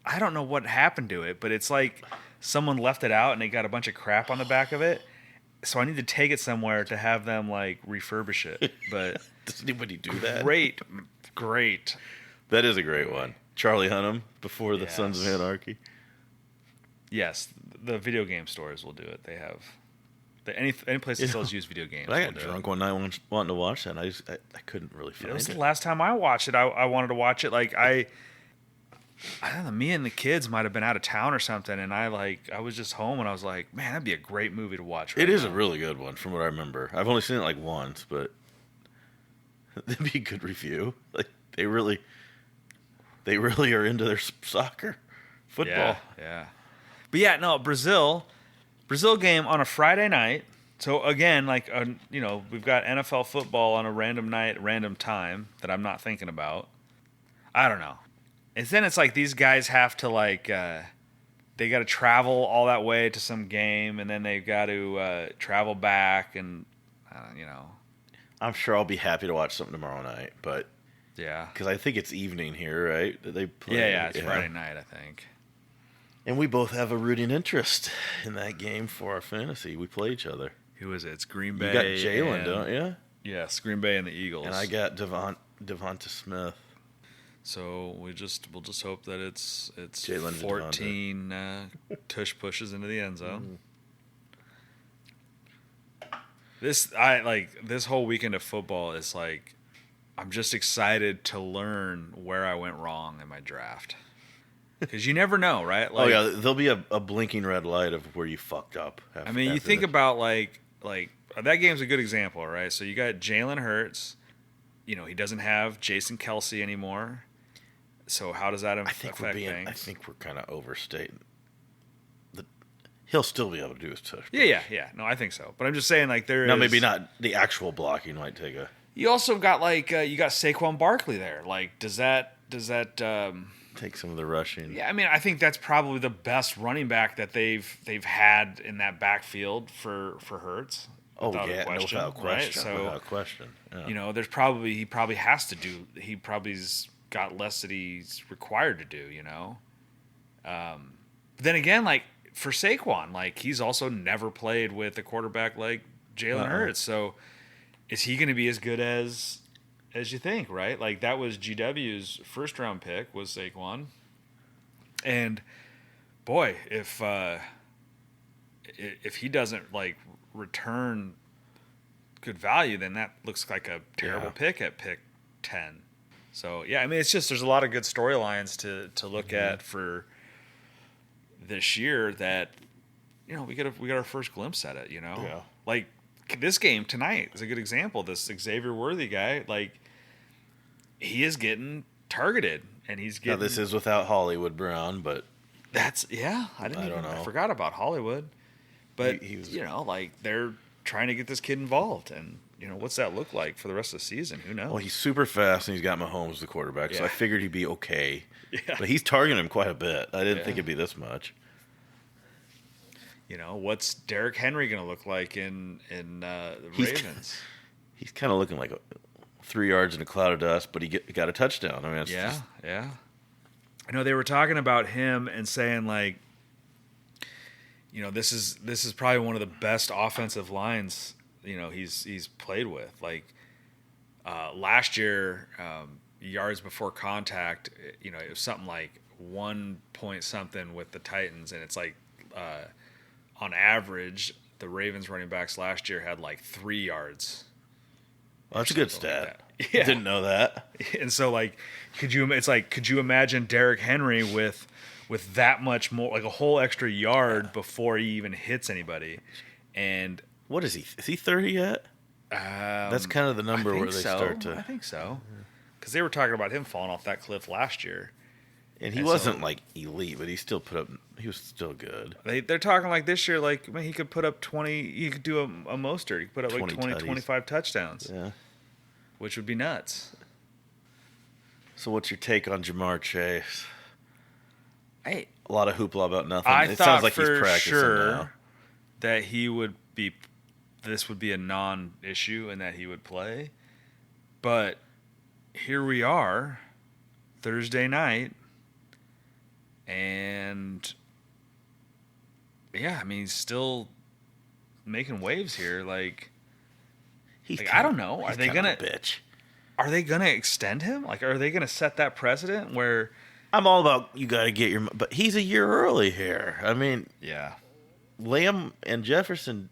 I don't know what happened to it, but it's like someone left it out and they got a bunch of crap on the back of it. So I need to take it somewhere to have them like refurbish it. But Does anybody do that? great. That is a great one. Charlie Hunnam before the Yes. Sons of Anarchy. Yes, the video game stores will do it. They have any place that sells used video games. But I got will do drunk it. one night wanting to watch that. And I couldn't really It find was it. the last time I watched it. I wanted to watch it. Like I don't know. Me and the kids might have been out of town or something, and I was just home, and I was like, man, that'd be a great movie to watch. Right It is now. a really good one, from what I remember. I've only seen it like once, but that'd be a good review. Like they really are into their soccer, football. Yeah. But yeah, no, Brazil game on a Friday night. So again, like we've got NFL football on a random night, random time that I'm not thinking about. I don't know. And then it's like these guys have to they got to travel all that way to some game, and then they've got to travel back, and I'm sure I'll be happy to watch something tomorrow night, but yeah, because I think it's evening here, right? That they play. yeah, it's Friday night, I think. And we both have a rooting interest in that game for our fantasy. We play each other. Who is it? It's Green Bay. You got Jalen, and- don't you? Yes, Green Bay and the Eagles. And I got Devonta Smith. So we'll just hope that it's Jalen 14 tush pushes into the end zone. This whole weekend of football is like I'm just excited to learn where I went wrong in my draft. Because you never know, right? Like, Oh yeah, there'll be a blinking red light of where you fucked up. I mean, you think about like that game's a good example, right? So you got Jalen Hurts. He doesn't have Jason Kelsey anymore. So how does that affect things? I think we're kind of overstating. He'll still be able to do his tush. Yeah. No, I think so. But I'm just saying, like, Now maybe not the actual blocking might take a. You also got you got Saquon Barkley there. Like, does that Take some of the rushing. Yeah, I mean, I think that's probably the best running back that they've had in that backfield for Hurts. Oh Without yeah, a question, without question. right? So Without question. Yeah. he probably has to do. He probably's got less that he's required to do. But then again, like for Saquon, like he's also never played with a quarterback like Jalen Hurts. So is he going to be as good as you think, right? Like that was GW's first round pick was Saquon. And boy, if he doesn't like return good value, then that looks like a terrible pick at pick 10. So yeah, I mean it's just there's a lot of good storylines to look at for this year that we got our first glimpse at it, Yeah. Like this game tonight is a good example. This Xavier Worthy guy, like he is getting targeted and he's getting. Now this is without Hollywood Brown, but I forgot about Hollywood, but he was, like they're trying to get this kid involved, and what's that look like for the rest of the season? Who knows? well, he's super fast and he's got Mahomes the quarterback, so Yeah. I figured he'd be okay. Yeah. But he's targeting him quite a bit. I didn't Yeah. think it'd be this much. What's Derrick Henry going to look like in the Ravens? He's kind of looking like 3 yards in a cloud of dust, but he got a touchdown. I mean, it's Yeah, just, yeah. I know they were talking about him and saying like, this is probably one of the best offensive lines he's played with. Like last year, yards before contact, it was something like 1 point something with the Titans, and it's like on average the Ravens running backs last year had like 3 yards. well, that's a good something like stat. that. Yeah. Didn't know that. And so, like, could you imagine Derrick Henry with that much more, like a whole extra yard before he even hits anybody? And What is he? Is he 30 yet? That's kind of the number where they start to. I think so, because they were talking about him falling off that cliff last year. And he wasn't like elite, but he still put up. He was still good. They're talking like this year, like man, he could put up 20. He could do a Mostert. He could put up like 20, 25 touchdowns. Yeah, which would be nuts. So what's your take on Jamar Chase? A lot of hoopla about nothing. I it thought sounds like for he's practicing sure now. that he would be. This would be a non-issue, and that he would play. But here we are, Thursday night, and yeah, I mean, he's still making waves here. Like I don't know. Are they gonna bitch? Are they gonna extend him? Like, are they gonna set that precedent where? I'm all about you got to get your, but he's a year early here. I mean, Yeah, Lamb and Jefferson.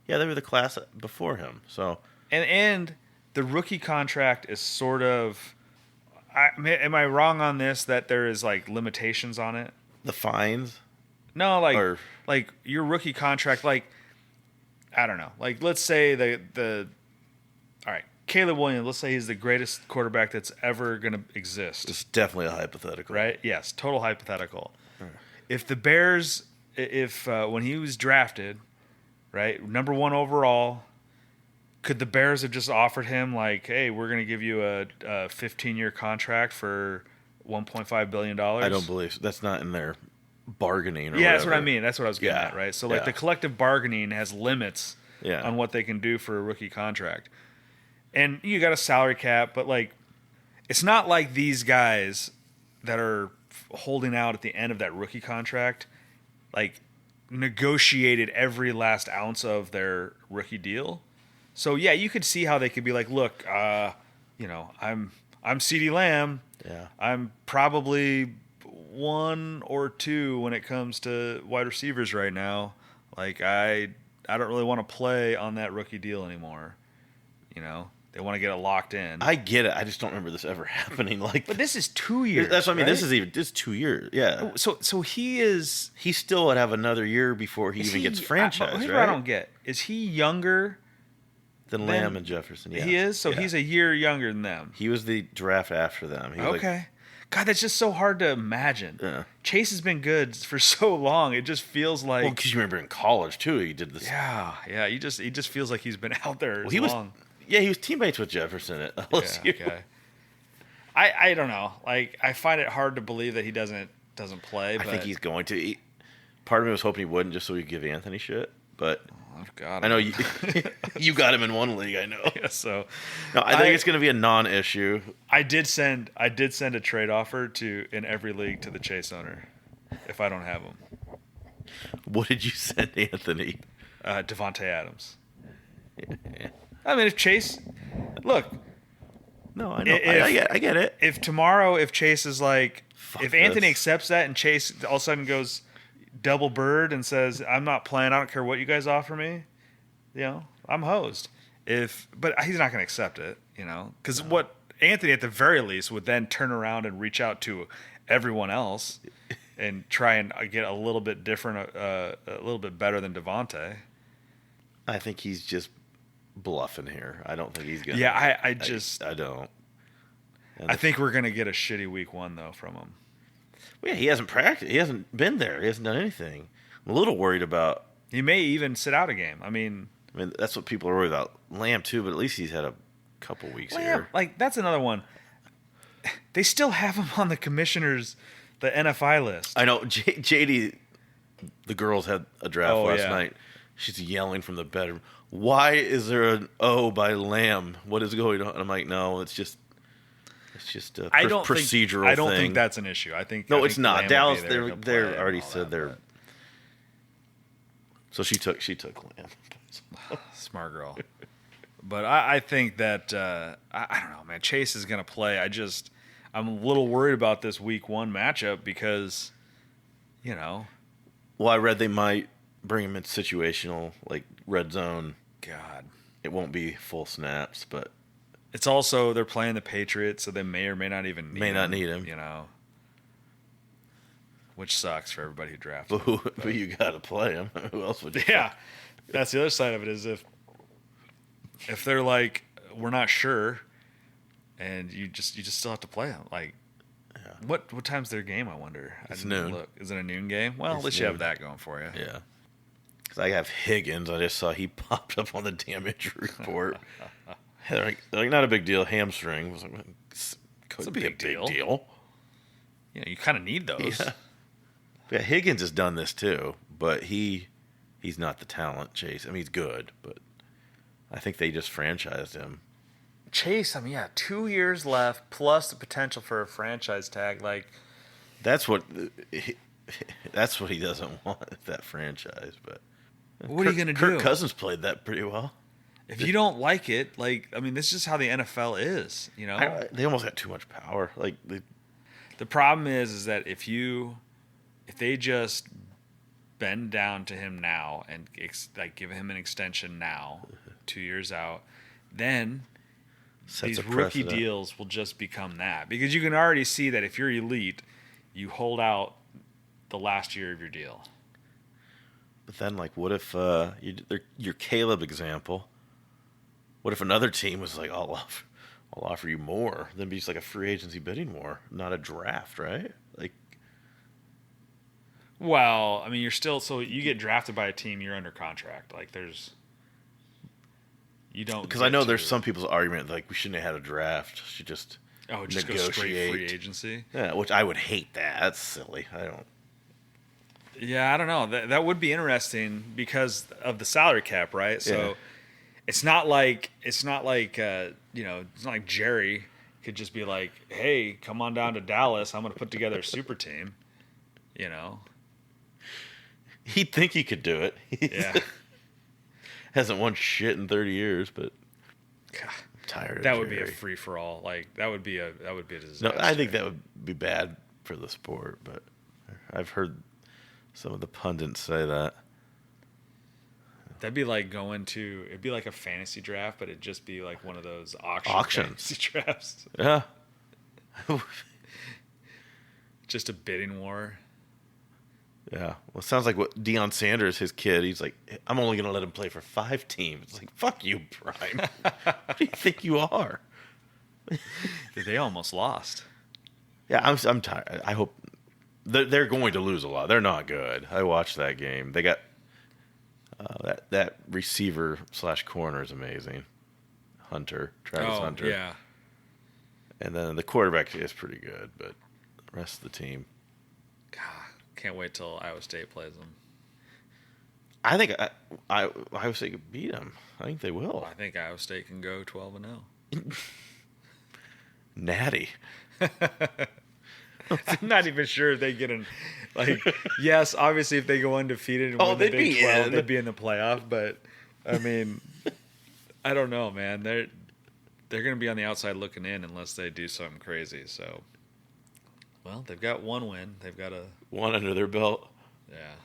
Yeah, they were the class before him. So and the rookie contract is sort of. Am I wrong on this? That there is like limitations on it. the fines. No, like your rookie contract, like I don't know. Like let's say the all right, Caleb Williams, let's say he's the greatest quarterback that's ever gonna exist. It's definitely a hypothetical, Right? Yes, total hypothetical. If the Bears when he was drafted, right, number 1 overall, could the Bears have just offered him like, hey, we're gonna give you a 15-year contract for $1.5 billion? I don't believe so. That's not in their bargaining. Or Yeah, that's whatever. what I mean. That's what I was getting at, right? So, like, the collective bargaining has limits on what they can do for a rookie contract. And you got a salary cap, but, like, it's not like these guys that are holding out at the end of that rookie contract, like, negotiated every last ounce of their rookie deal. So, yeah, you could see how they could be like, look, you know, I'm CeeDee Lamb. Yeah. I'm probably 1 or 2 when it comes to wide receivers right now. Like I don't really want to play on that rookie deal anymore. You know, they want to get it locked in. I get it. I just don't remember this ever happening. Like, but this is 2 years. That's what I mean. Right? This is 2 years. Yeah. So he still would have another year before he even gets franchised. Here's right? what I don't get: is he younger than Lamb and Jefferson? Yeah. He is. So he's a year younger than them. He was the draft after them. He was okay. God, that's just so hard to imagine. Yeah. Chase has been good for so long. It just feels like. Well, because you remember in college too, he did this. Yeah. He just feels like he's been out there he long. He was teammates with Jefferson at LSU. Yeah, okay. I don't know. Like I find it hard to believe that he doesn't play. I think he's going to. Part of me was hoping he wouldn't, just so we could give Anthony shit. But I've got him. I know you. You got him in one league. I know. Yeah, so no, I think it's going to be a non-issue. I did send a trade offer in every league to the Chase owner, if I don't have him. What did you send Anthony? Devontae Adams. Yeah. I mean, if Chase, look. No, I know. I get it. If tomorrow, if Chase is like, if Anthony this. accepts that and Chase all of a sudden goes double bird and says, I'm not playing, I don't care what you guys offer me, you know, I'm hosed. But he's not going to accept it, you know, because what Anthony at the very least would then turn around and reach out to everyone else and try and get a little bit different, a little bit better than Devontae. I think he's just bluffing here. I don't think he's gonna. Yeah, I don't. I think we're gonna get a shitty week 1 though from him. Well, yeah, he hasn't practiced. He hasn't been there. He hasn't done anything. I'm a little worried about. He may even sit out a game. I mean, that's what people are worried about. Lamb too, but at least he's had a couple weeks here. Like that's another one. They still have him on the commissioners, the NFI list. I know. JD, the girls had a draft last yeah. night. She's yelling from the bedroom. Why is there an O by Lamb? What is going on? And I'm like, no, it's just a procedural thing. I don't think that's an issue. It's not. Lamb Dallas, they're already said they're. So she took Lamb. Smart girl. But I think that I don't know, man. Chase is going to play. I'm a little worried about this week 1 matchup because, you know. Well, I read they might bring him in situational, like red zone. God. It won't be full snaps, but it's also they're playing the Patriots, so they may or may not even need him. You know, which sucks for everybody who drafted. But you got to play him. Who else would you? Yeah, that's the other side of it is if they're like we're not sure, and you just still have to play him. Like What time's their game? I wonder. It's I didn't noon. Look. Is it a noon game? Well, at least you have that going for you. Yeah. Because I have Higgins. I just saw he popped up on the damn injury report. They're like, not a big deal. Hamstring. I was like, could a be big a big deal. deal. Yeah, you kind of need those. Yeah, Higgins has done this too, but he's not the talent Chase. I mean, he's good, but I think they just franchised him. Chase, 2 years left plus the potential for a franchise tag. Like, That's what he doesn't want, that franchise. But what are you gonna do? Kirk Cousins played that pretty well. If you don't like it, this is just how the NFL is. You know, They almost got too much power. Like the problem is that if they just bend down to him now and give him an extension now, 2 years out, then sets these a rookie precedent. deals will just become that, because you can already see that if you're elite, you hold out the last year of your deal. But then, like, what if your Caleb example? What if another team was like, I'll offer you more? Then be just like a free agency bidding war, not a draft, right? Like, Well, you're still, so you get drafted by a team, you're under contract. You don't, because I know there's some people's argument like we shouldn't have had a draft. Should just just go straight free agency. Yeah, which I would hate that. That's silly. I don't. Yeah, I don't know. That would be interesting because of the salary cap, right? So Yeah. it's not like it's not like Jerry could just be like, "Hey, come on down to Dallas. I'm going to put together a super team." You know. He'd think he could do it. Yeah. Hasn't won shit in 30 years, but God, I'm tired of that would be a Jerry. free for all. That would be a disaster. No, I think that would be bad for the sport, but I've heard some of the pundits say that. That'd be like it'd be like a fantasy draft, but it'd just be like one of those Auctions. fantasy drafts. Yeah. Just a bidding war. Yeah. Well, it sounds like what Deion Sanders, his kid, he's like, I'm only going to let him play for 5 teams. It's like, fuck you, Prime. What do you think you are? They almost lost. Yeah, I'm tired. I hope they're going to lose a lot. They're not good. I watched that game. They got that receiver / corner is amazing. Travis Hunter. Yeah. And then the quarterback is pretty good, but the rest of the team. God, can't wait till Iowa State plays them. I think Iowa State could beat them. I think they will. I think Iowa State can go 12-0. Natty. I'm not even sure if they get in. Yes, obviously, if they go undefeated and win the they'd Big be 12, in. they'd be in the playoff. But I don't know, man. They're going to be on the outside looking in unless they do something crazy. So, well, they've got one win. They've got One under their belt. yeah.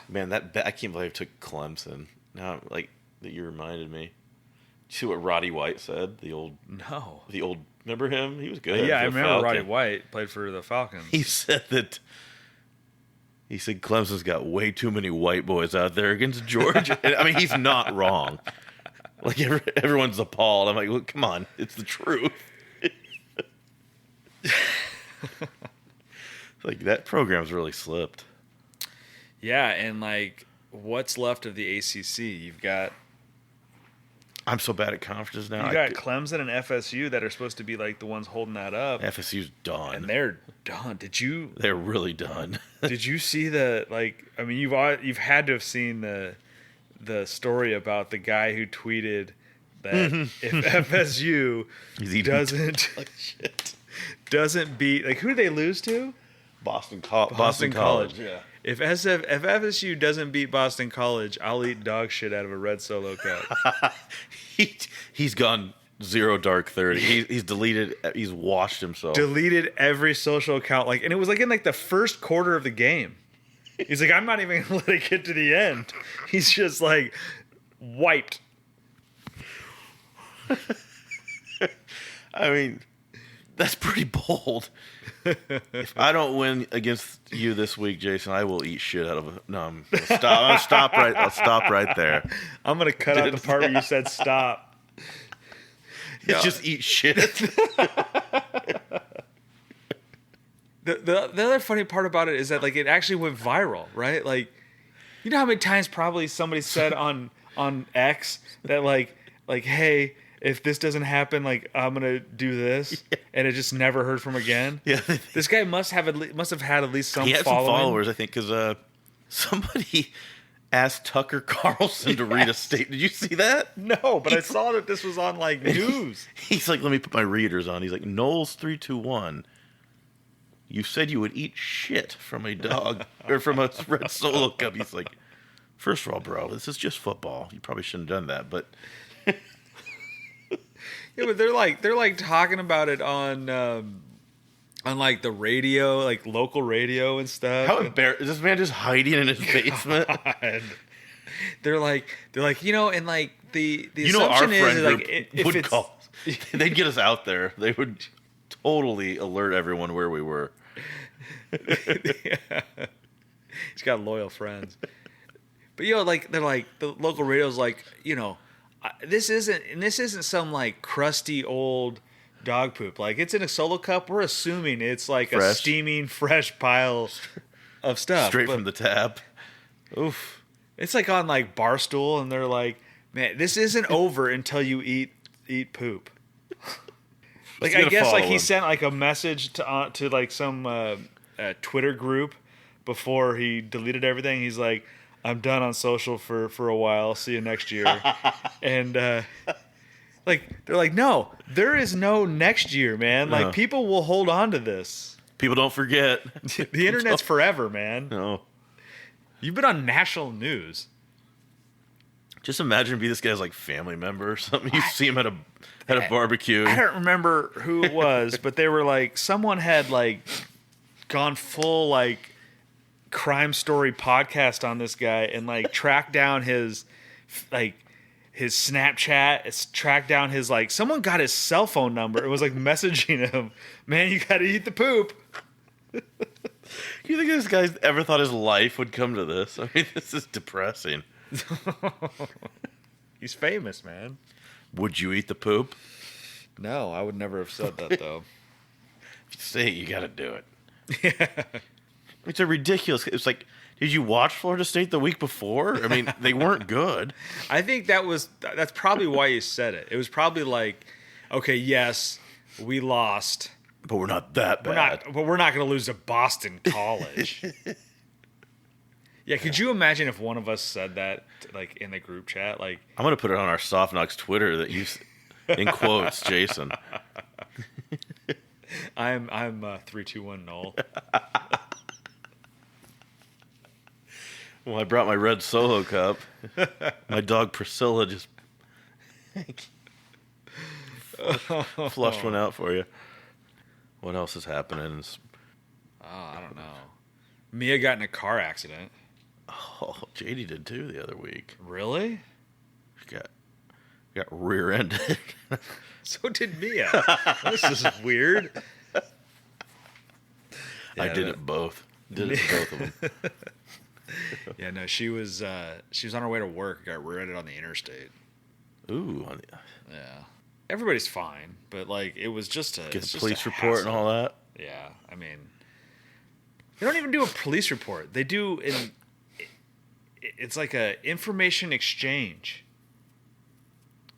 Man, I can't believe I took Clemson. Now, that you reminded me. You see what Roddy White said? The old, remember him? He was good. Yeah, I for the remember Roddy Falcons. White played for the Falcons. He said Clemson's got way too many white boys out there against Georgia. And, he's not wrong. Everyone's appalled. I'm like, look, come on, it's the truth. That program's really slipped. Yeah, and what's left of the ACC? You've got I'm so bad at conferences now. You got Clemson and FSU that are supposed to be the ones holding that up. FSU's done. And they're done. They're really done. Did you see you've had to have seen the story about the guy who tweeted that if FSU doesn't beat, who did they lose to? Boston College. Yeah. If FSU doesn't beat Boston College, I'll eat dog shit out of a red Solo cup. He's gone 0 dark 30. He's deleted. He's washed himself. Deleted every social account. And it was in the first quarter of the game. He's like, I'm not even gonna let it get to the end. He's just wiped. That's pretty bold. If I don't win against you this week, Jason, I will eat shit out of it. No, I'll stop right there. I'm gonna cut out the part where you said stop. Just eat shit. the other funny part about it is that like it actually went viral, right? Like, you know how many times probably somebody said on X that like hey, if this doesn't happen, like I'm gonna do this, and it just never heard from again. Yeah, This guy must have had at least some. he had following. some followers, I think, because somebody asked Tucker Carlson to read a statement. Did you see that? No, but I saw that this was on like news. He's like, let me put my readers on. He's like, Knowles321. You said you would eat shit from a dog or from a red Solo cup. He's like, first of all, bro, this is just football. You probably shouldn't have done that, but. Yeah, but they're like talking about it on like the radio, like local radio and stuff. How embarrassing. Is this man just hiding in his basement? God. They're like, and like the Our assumption friend is group like if would it's call. They'd get us out there. They would totally alert everyone where we were. Yeah. He's got loyal friends. But like they're like the local radio's like, this isn't some like crusty old dog poop. Like it's in a Solo cup. We're assuming it's like a steaming fresh pile of stuff Straight from the tap. Oof. It's like on like Barstool, and they're like, man, this isn't over until you eat poop. Like I guess like he sent like a message to like some Twitter group before he deleted everything. He's like, I'm done on social for a while. See you next year. And like they're like, no, there is no next year, man. Like people will hold on to this. People don't forget. The internet's forever, man. No. You've been on national news. Just imagine be this guy's like family member or something. You see him at a barbecue. I don't remember who it was, but they were like, someone had like gone full like crime story podcast on this guy and like tracked down his Snapchat. It's tracked down his like, someone got his cell phone number. It was like messaging him, man, you got to eat the poop. You think this guy's ever thought his life would come to this? I mean, this is depressing. He's famous, man. Would you eat the poop? No, I would never have said that, though. If you say it, you got to do it. Yeah. It's a ridiculous. It's like, did you watch Florida State the week before? I mean, they weren't good. I think that's probably why you said it. It was probably like, okay, yes, we lost. But we're not that bad. We're not going to lose to Boston College. Yeah, could you imagine if one of us said that, like in the group chat? Like, I'm going to put it on our Soft Knocks Twitter that you, in quotes, Jason. I'm 321 Noel. Well, I brought my red Solo cup. My dog Priscilla just flushed one out for you. What else is happening? Oh, I don't know. Mia got in a car accident. Oh, JD did too the other week. Really? She got rear-ended. So did Mia. This is weird. I did it both. Did it to both of them. Yeah, no, she was on her way to work, got rear-ended on the interstate. Ooh. Yeah. Everybody's fine, but like it was just a get a police report and all that. Yeah, I mean, they don't even do a police report. They do it's like a information exchange.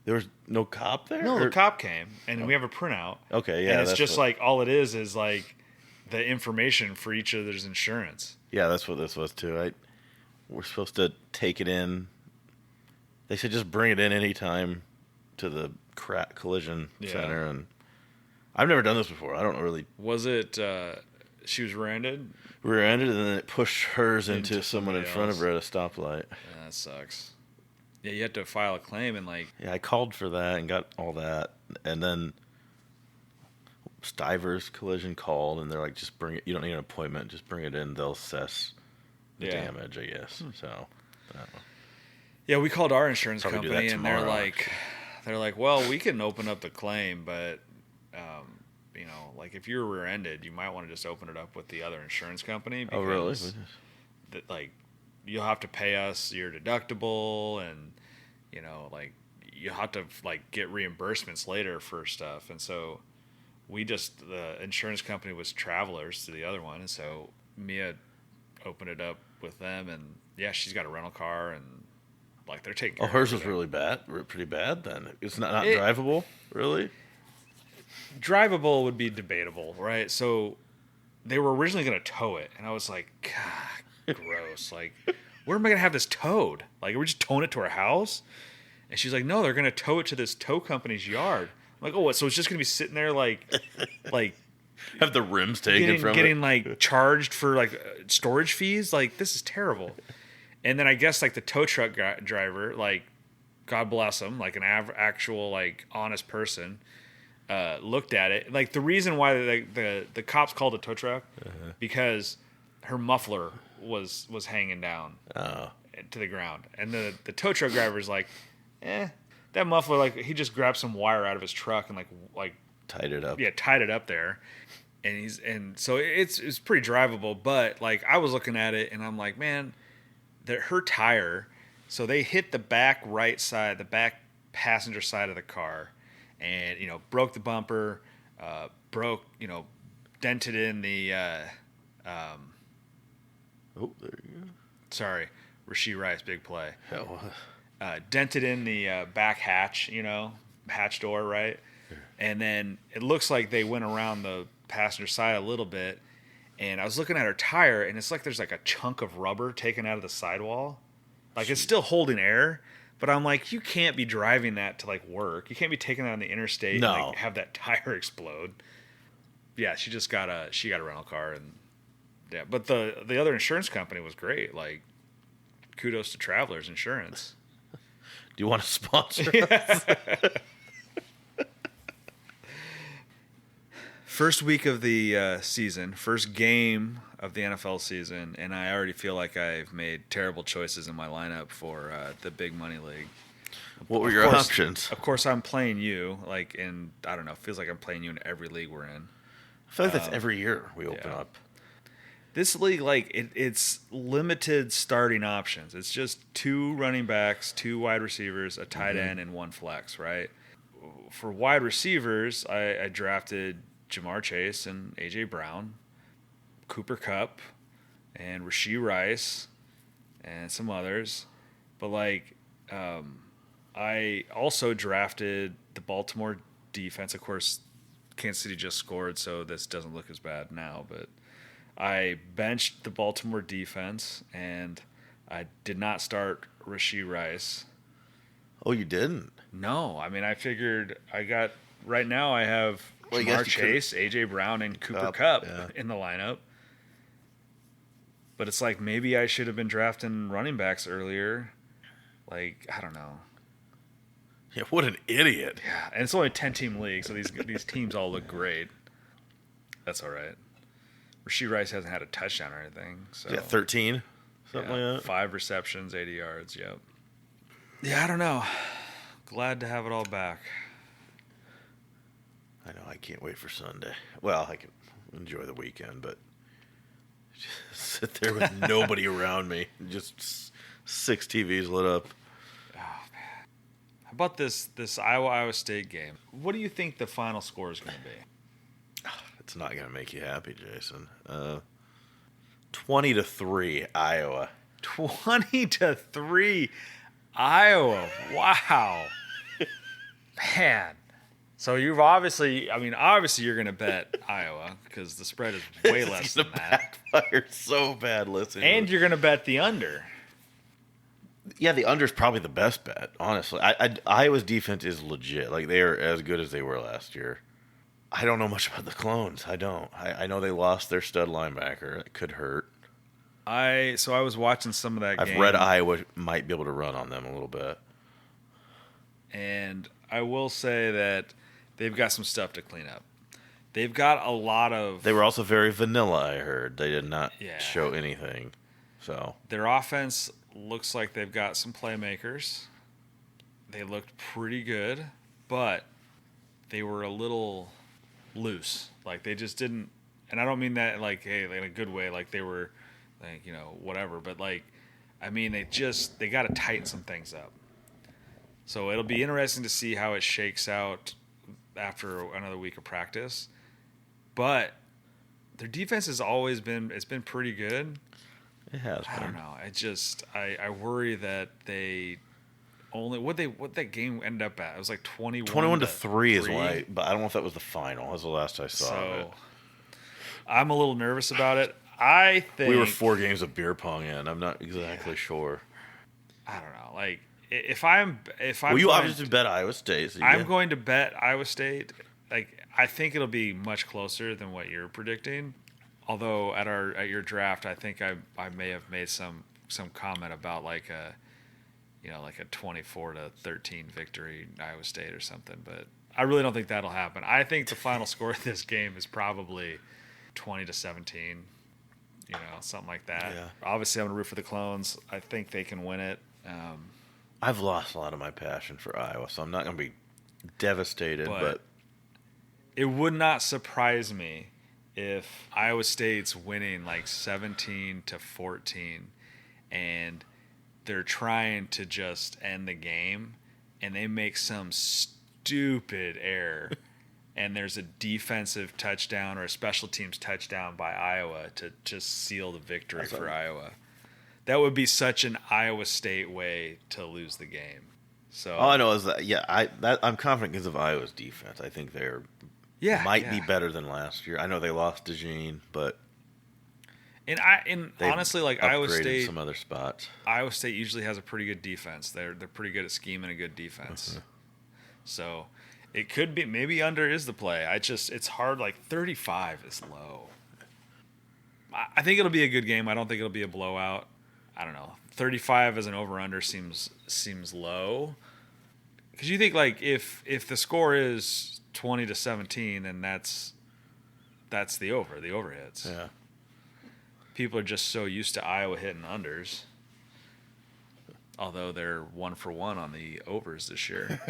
There was no cop there? No, the cop came, and we have a printout. Okay, yeah. And it's just like, all it is like the information for each other's insurance. Yeah, that's what this was too. We're supposed to take it in. They said just bring it in anytime to the collision center, and I've never done this before. I don't really. Was it? She was rear-ended, and then it pushed hers into someone in front of her at a stoplight. Yeah, that sucks. Yeah, you had to file a claim and like. Yeah, I called for that and got all that, and then Stiver's collision called, and they're like, "Just bring it. You don't need an appointment. Just bring it in. They'll assess the damage, I guess." So, I don't know. Yeah, we called our insurance Probably company, and they're tomorrow. like, well, we can open up the claim, but like if you're rear-ended, you might want to just open it up with the other insurance company. Because really? That like you'll have to pay us your deductible, and like you'll have to like get reimbursements later for stuff, and so the insurance company was Travelers to the other one, and so Mia opened it up with them, and yeah, she's got a rental car, and like they're taking care of hers was everything. really bad, pretty bad then. It's not drivable, really? Drivable would be debatable, right? So they were originally going to tow it, and I was like, God, gross. Like, where am I going to have this towed? Like, are we just towing it to our house? And she's like, no, they're going to tow it to this tow company's yard. I'm like, oh, what? So it's just going to be sitting there like Have the rims taken from getting it? like charged for like storage fees? Like, this is terrible. And then I guess like the tow truck driver, like, God bless him, like an actual like honest person, looked at it. Like, the reason why the cops called a tow truck because her muffler was hanging down to the ground, and the tow truck driver's like, that muffler, like, he just grabbed some wire out of his truck and like Tied it up. yeah, tied it up there, and so it's pretty drivable. But like, I was looking at it and I'm like, man, her tire, so they hit the back right side, the back passenger side of the car, and broke the bumper, dented in the Oh, there you go. sorry, Rashee Rice, big play. Hell, Dented in the back hatch, hatch door, right? And then it looks like they went around the passenger side a little bit, and I was looking at her tire, and it's like there's like a chunk of rubber taken out of the sidewall. Like, it's still holding air, but I'm like, you can't be driving that to like work. You can't be taking that on the interstate and like have that tire explode. Yeah, she got a rental car, and yeah, but the other insurance company was great. Like, kudos to Travelers Insurance. do you want to sponsor us? First week of the season, first game of the NFL season, and I already feel like I've made terrible choices in my lineup for the big money league. What were your options? Of course, I'm playing you. Like, and I don't know, feels like I'm playing you in every league we're in. I feel like that's every year we open up. This league, like, it's limited starting options. It's just 2 running backs, 2 wide receivers, a tight end, and 1 flex, right? For wide receivers, I drafted Jamar Chase and A.J. Brown, Cooper Kupp, and Rashee Rice, and some others. But, like, I also drafted the Baltimore defense. Of course, Kansas City just scored, so this doesn't look as bad now. But I benched the Baltimore defense, and I did not start Rashee Rice. Oh, you didn't? No. I mean, I figured right now I have Jamar Chase, A.J. Brown, and Cooper Kupp in the lineup. But it's like, maybe I should have been drafting running backs earlier. Like, I don't know. Yeah, what an idiot. Yeah, and it's only a 10-team league, so these teams all look great. That's all right. Rashee Rice hasn't had a touchdown or anything. So Yeah, 13? Something like that? 5 receptions, 80 yards, yep. Yeah, I don't know. Glad to have it all back. I know, I can't wait for Sunday. Well, I can enjoy the weekend, but just sit there with nobody around me. Just 6 TVs lit up. Oh, man. How about this Iowa State game? What do you think the final score is going to be? It's not going to make you happy, Jason. 20-3, Iowa. 20-3, Iowa. Wow. Man. So you've obviously you're going to bet Iowa because the spread is way less than that. Backfire so bad, listen. And you're going to bet the under. Yeah, the under's probably the best bet, honestly. Iowa's defense is legit. Like, they are as good as they were last year. I don't know much about the Clones. I don't. I know they lost their stud linebacker. It could hurt. I was watching some of that game. I've read Iowa might be able to run on them a little bit. And I will say that they've got some stuff to clean up. They've got a lot of... They were also very vanilla, I heard. They did not show anything. So their offense looks like they've got some playmakers. They looked pretty good, but they were a little loose. Like, they just didn't... And I don't mean that like, hey, in a good way, like they were, like, whatever. But, like, I mean, they got to tighten some things up. So it'll be interesting to see how it shakes out after another week of practice. but their defense has always been pretty good. It has. I don't know. I worry that they only what that game ended up at. It was like 21-3 is why, but I don't know if that was the final. That was the last I saw of it. I'm a little nervous about it. I think we were 4 games of beer pong in. I'm not exactly sure. I don't know. Like if I'm well, you obviously bet Iowa State. So I'm going to bet Iowa State. Like I think it'll be much closer than what you're predicting. Although at your draft, I think I may have made some comment about like a 24-13 victory in Iowa State or something. But I really don't think that'll happen. I think the final score of this game is probably 20-17. Something like that. Yeah. Obviously, I'm gonna root for the Clones. I think they can win it. I've lost a lot of my passion for Iowa, so I'm not gonna be devastated. But it would not surprise me if Iowa State's winning like 17-14, and they're trying to just end the game, and they make some stupid error. And there's a defensive touchdown or a special teams touchdown by Iowa to just seal the victory for Iowa. That would be such an Iowa State way to lose the game. So all I know is that I'm confident because of Iowa's defense. I think they're might be better than last year. I know they lost DeJean, but honestly, like Iowa State, some other spots. Iowa State usually has a pretty good defense. They're pretty good at scheming a good defense. Mm-hmm. So. It could be maybe under is the play. It's hard. Like 35 is low. I think it'll be a good game. I don't think it'll be a blowout. I don't know. 35 as an over under seems low. Because you think like if the score is 20-17, then that's the over. The over hits. Yeah. People are just so used to Iowa hitting unders. Although they're 1-for-1 on the overs this year.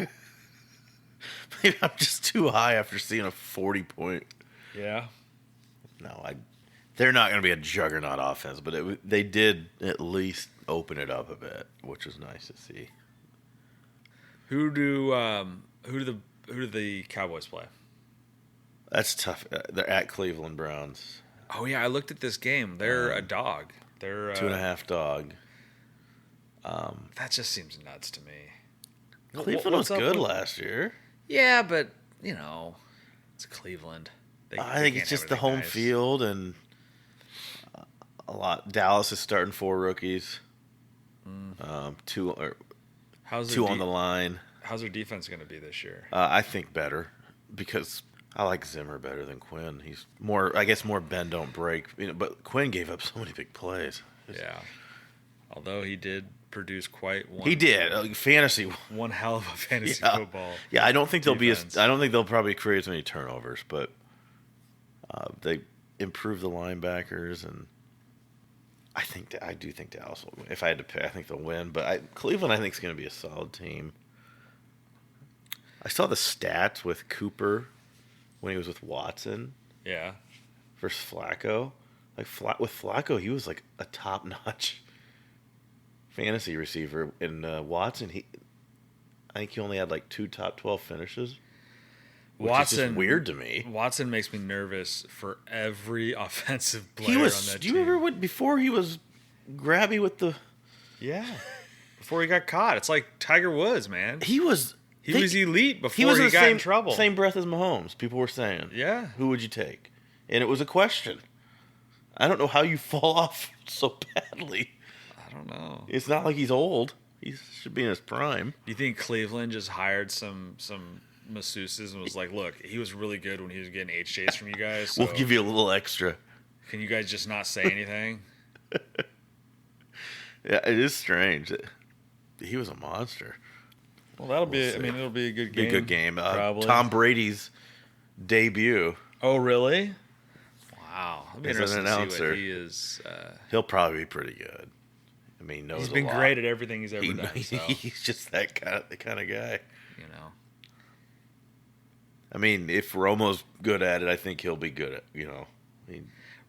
Maybe I'm just too high after seeing a 40-point. Yeah. No, they're not going to be a juggernaut offense, but they did at least open it up a bit, which was nice to see. Who do the Cowboys play? That's tough. They're at Cleveland Browns. Oh yeah, I looked at this game. They're a dog. They're 2.5 dog. That just seems nuts to me. Cleveland was good last year. Yeah, but it's Cleveland. I think it's just the home field and a lot. Dallas is starting 4 rookies. 2 on the line. How's their defense going to be this year? I think better because I like Zimmer better than Quinn. He's more bend don't break. But Quinn gave up so many big plays. Yeah. Although he did produce quite one. He did fantasy. One hell of a fantasy football. Yeah, I don't think they'll probably create as many turnovers, but they improve the linebackers, and I do think Dallas will win. If I had to pick, I think they'll win. But Cleveland, I think, is going to be a solid team. I saw the stats with Cooper when he was with Watson. Yeah. Versus Flacco. With Flacco, he was like a top-notch fantasy receiver. In Watson, I think he only had like 2 top 12 finishes. Which is just weird to me. Watson makes me nervous for every offensive player on that team. Do you remember before he was grabby with the... Yeah. Before he got caught. It's like Tiger Woods, man. He was elite before he got in trouble. Same breath as Mahomes, people were saying. Yeah. Who would you take? And it was a question. I don't know how you fall off so badly. I don't know. It's not like he's old. He should be in his prime. Do you think Cleveland just hired some masseuses and was like, look, he was really good when he was getting HJs from you guys. So we'll give you a little extra. Can you guys just not say anything? Yeah, it is strange. He was a monster. Well, it'll be a good game. Be a good game. Probably. Tom Brady's debut. Oh, really? Wow. It'll be as interesting an to announcer. see what he is. He'll probably be pretty good. I mean, he's been great at everything he's ever done. So. He's just that kind of guy. You know. I mean, if Romo's good at it, I think he'll be good at,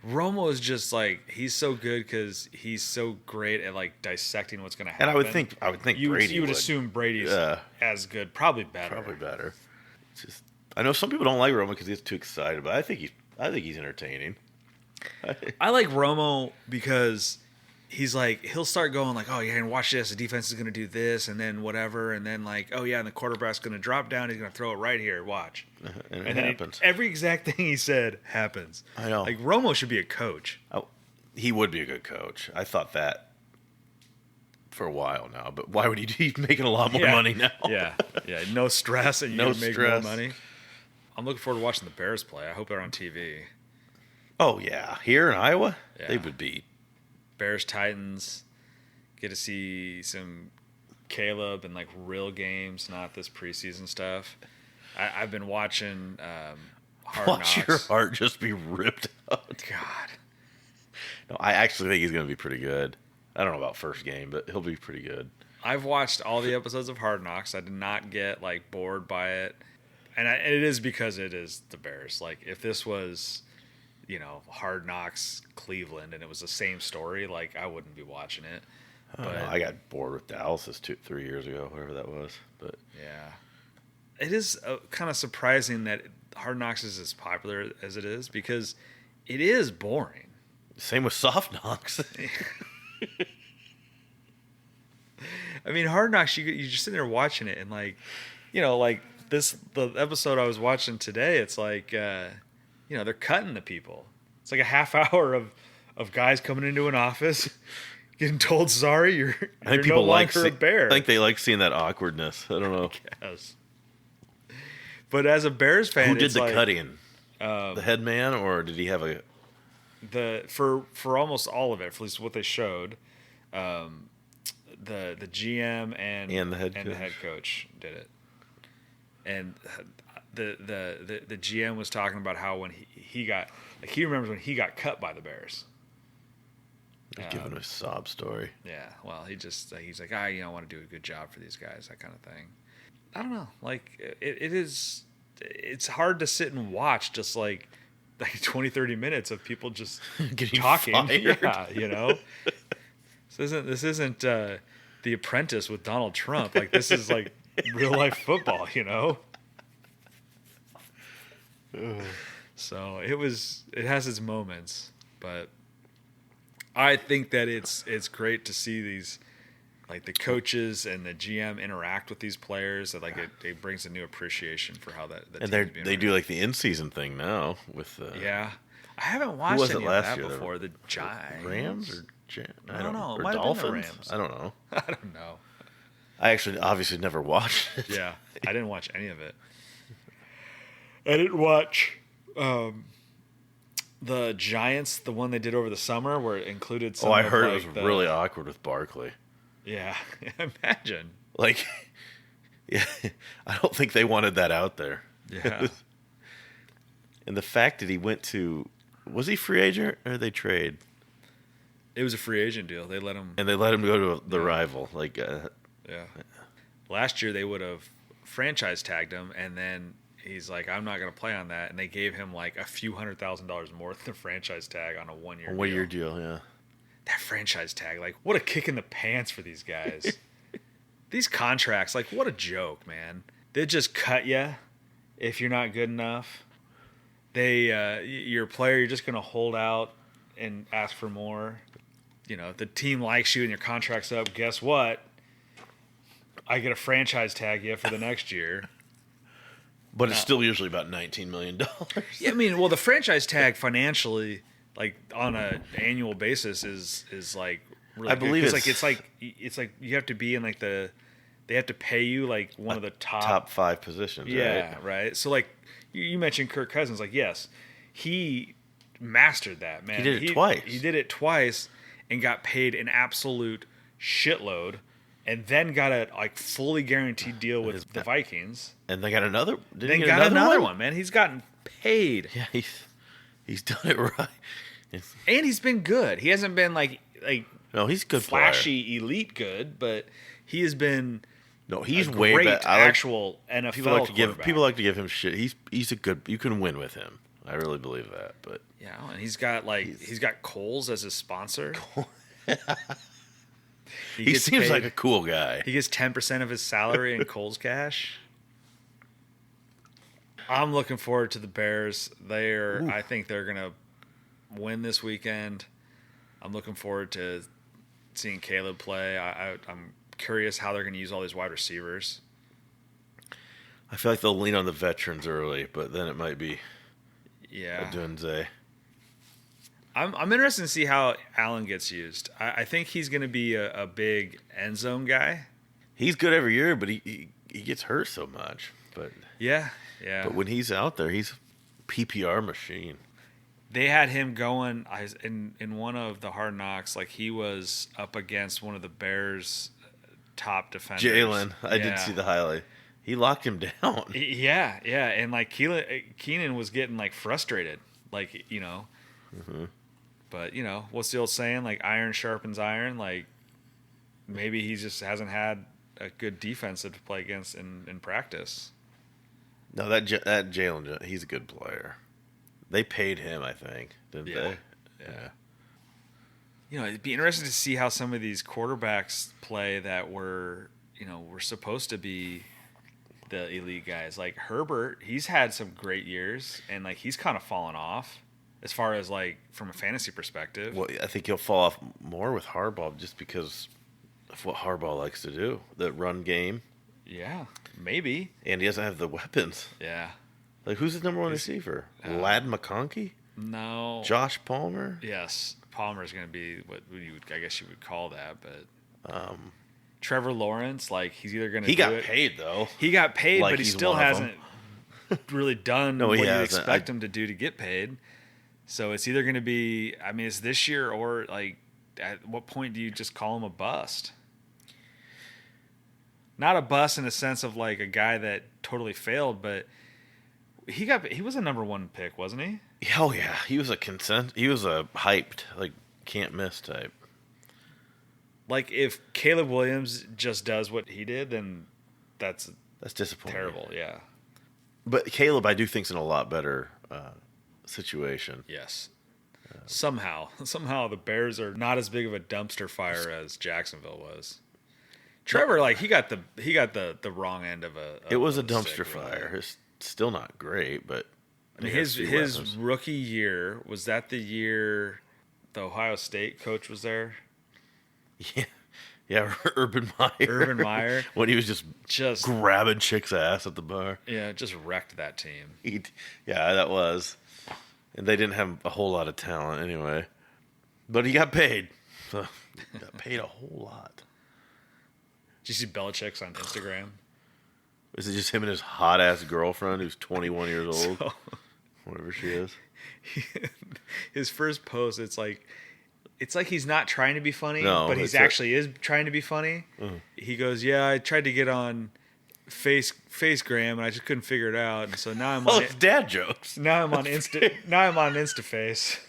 Romo is just like, he's so good because he's so great at like dissecting what's going to happen. And I would think Brady you would assume Brady's as good, probably better. It's just, I know some people don't like Romo because he's too excited, but I think he's I think he's entertaining. I like Romo because he's like, he'll start going like, oh yeah, and watch this. The defense is going to do this, and then whatever, and then like, oh yeah, and the quarterback's going to drop down. He's going to throw it right here. Watch, And then happens. every exact thing he said happens. I know. Like Romo should be a coach. Oh, he would be a good coach. I thought that for a while now, but why would he? He's making a lot more money now. Yeah, no stress, and you No can make stress. more money. I'm looking forward to watching the Bears play. I hope they're on TV. Oh yeah, here in Iowa, Yeah. they would be. Bears Titans. Get to see some Caleb and like real games, not this preseason stuff. I've been watching Hard Watch Knocks. your heart just be ripped out. God, No, I actually think he's going to be pretty good. I don't know about first game, but he'll be pretty good. I've watched all the episodes of Hard Knocks. I did not get like bored by it, and it is because it is the Bears. Like if this was, Hard Knocks Cleveland, and it was the same story, like I wouldn't be watching it. I don't know. I got bored with Dallas 3 years ago, whatever that was. But Yeah. It is kind of surprising that Hard Knocks is as popular as it is because it is boring. same with Soft Knocks. I mean, Hard Knocks, you just sitting there watching it and like, like the episode I was watching today, it's like, they're cutting the people. It's like a half hour of guys coming into an office getting told, sorry, you're no longer a Bear. I think they like seeing that awkwardness. I don't know. Yes. But as a Bears fan, Who did it's the like, cutting? The head man, or did he have a... For almost all of it, for at least what they showed, the GM and the head coach did it. And the GM was talking about how when he got, like, he remembers when he got cut by the Bears. Giving a sob story. Yeah, well, he's like, I want to do a good job for these guys, that kind of thing. I don't know, like it's hard to sit and watch just like 20-30 minutes of people just Getting talking. fired. Yeah, This isn't The Apprentice with Donald Trump. Like this is like real life football, So it has its moments, but I think that it's great to see these, like the coaches and the GM interact with these players. That like it brings a new appreciation for how that. And they do like the in-season thing now with yeah. I haven't watched was it any last of that year? before. The Giants, Rams or I don't know. It or might have been the Dolphins? Rams. I don't know. I don't know. I actually obviously never watched it. Yeah, I didn't watch any of it. I didn't watch the Giants, the one they did over the summer, where it included some. I of, heard like, it was really awkward with Barkley. Yeah, imagine. Like, yeah, I don't think they wanted that out there. Yeah. And the fact that he went to, was he free agent or they trade? It was a free agent deal. They let him. And they let him go to the rival. Like, Yeah. Last year they would have franchise tagged him, and then he's like, "I'm not going to play on that," and they gave him like a few $100,000 more than the franchise tag on a 1-year deal. 1-year deal, yeah. That franchise tag, like, what a kick in the pants for these guys. These contracts, like, what a joke, man. They just cut you if you're not good enough. You're a player, you're just going to hold out and ask for more. If the team likes you and your contract's up, guess what? I get a franchise tag you for the next year. But it's still usually about $19 million. Yeah, I mean, well, the franchise tag financially, like on an annual basis, is like really I good. believe 'Cause, it's like you have to be in like they have to pay you like one of the top 5 positions. Yeah, right? right. So like you mentioned Kirk Cousins, like yes, he mastered that, man. He did it twice. He did it twice and got paid an absolute shitload. And then got a like fully guaranteed deal with the Vikings. And they got another. Did Then he got get another one, man. He's gotten paid. Yeah, he's done it right. And he's been good. He hasn't been like No, he's a good flashy elite good, but he has been he's a way great better. actual NFL People like to give him shit. He's a good. You can win with him. I really believe that. But yeah, and he's got Kohl's as his sponsor. He seems like a cool guy. He gets 10% of his salary in Kohl's cash. I'm looking forward to the Bears. I think they're gonna win this weekend. I'm looking forward to seeing Caleb play. I'm curious how they're gonna use all these wide receivers. I feel like they'll lean on the veterans early, but then it might be Yeah. a Dunze. I'm interested to see how Allen gets used. I think he's going to be a big end zone guy. He's good every year, but he gets hurt so much. But Yeah. But when he's out there, he's a PPR machine. They had him going in one of the Hard Knocks, like he was up against one of the Bears' top defenders. Jalen, I did see the highlight. He locked him down. Yeah, and like Keenan was getting like frustrated, like Mm-hmm. But what's the old saying? Like iron sharpens iron. Like maybe he just hasn't had a good defensive to play against in practice. No, that Jalen, he's a good player. They paid him, I think, didn't they? Yeah. It'd be interesting to see how some of these quarterbacks play that were supposed to be the elite guys. Like Herbert, he's had some great years, and like he's kind of fallen off as far as like from a fantasy perspective. Well, I think he'll fall off more with Harbaugh just because of what Harbaugh likes to do, the run game. Yeah, maybe. And he doesn't have the weapons. Yeah. Like, who's his number one receiver? Lad McConkey? No. Josh Palmer? Yes, Palmer's going to be what I guess you would call that, but Trevor Lawrence, like he's either going to. He got paid though. He got paid, like but he still hasn't really done what you expect him to do to get paid. So it's either going to be, I mean, it's this year or like, at what point do you just call him a bust? Not a bust in the sense of like a guy that totally failed, but he was a number one pick, wasn't he? Hell yeah, he was a hyped, like can't miss type. Like if Caleb Williams just does what he did, then that's disappointing. Terrible, yeah. But Caleb, I do think's in a lot better situation. Yes. Somehow the Bears are not as big of a dumpster fire as Jacksonville was. Trevor, like he got the wrong end of a. It was a dumpster fire. Really. It's still not great, but I mean, his rookie year, was that the year the Ohio State coach was there? Yeah, Urban Meyer. When he was just grabbing chicks' ass at the bar. Yeah, just wrecked that team. Yeah, that was. And they didn't have a whole lot of talent anyway. But he got paid. So he got paid a whole lot. Did you see Belichick's on Instagram? Is it just him and his hot-ass girlfriend who's 21 years old? Whatever she is. His first post, it's like he's not trying to be funny, but he's is trying to be funny. Uh-huh. He goes, "Yeah, I tried to get on Facegram and I just couldn't figure it out, and so now I'm on it's dad jokes. Now I'm on InstaFace."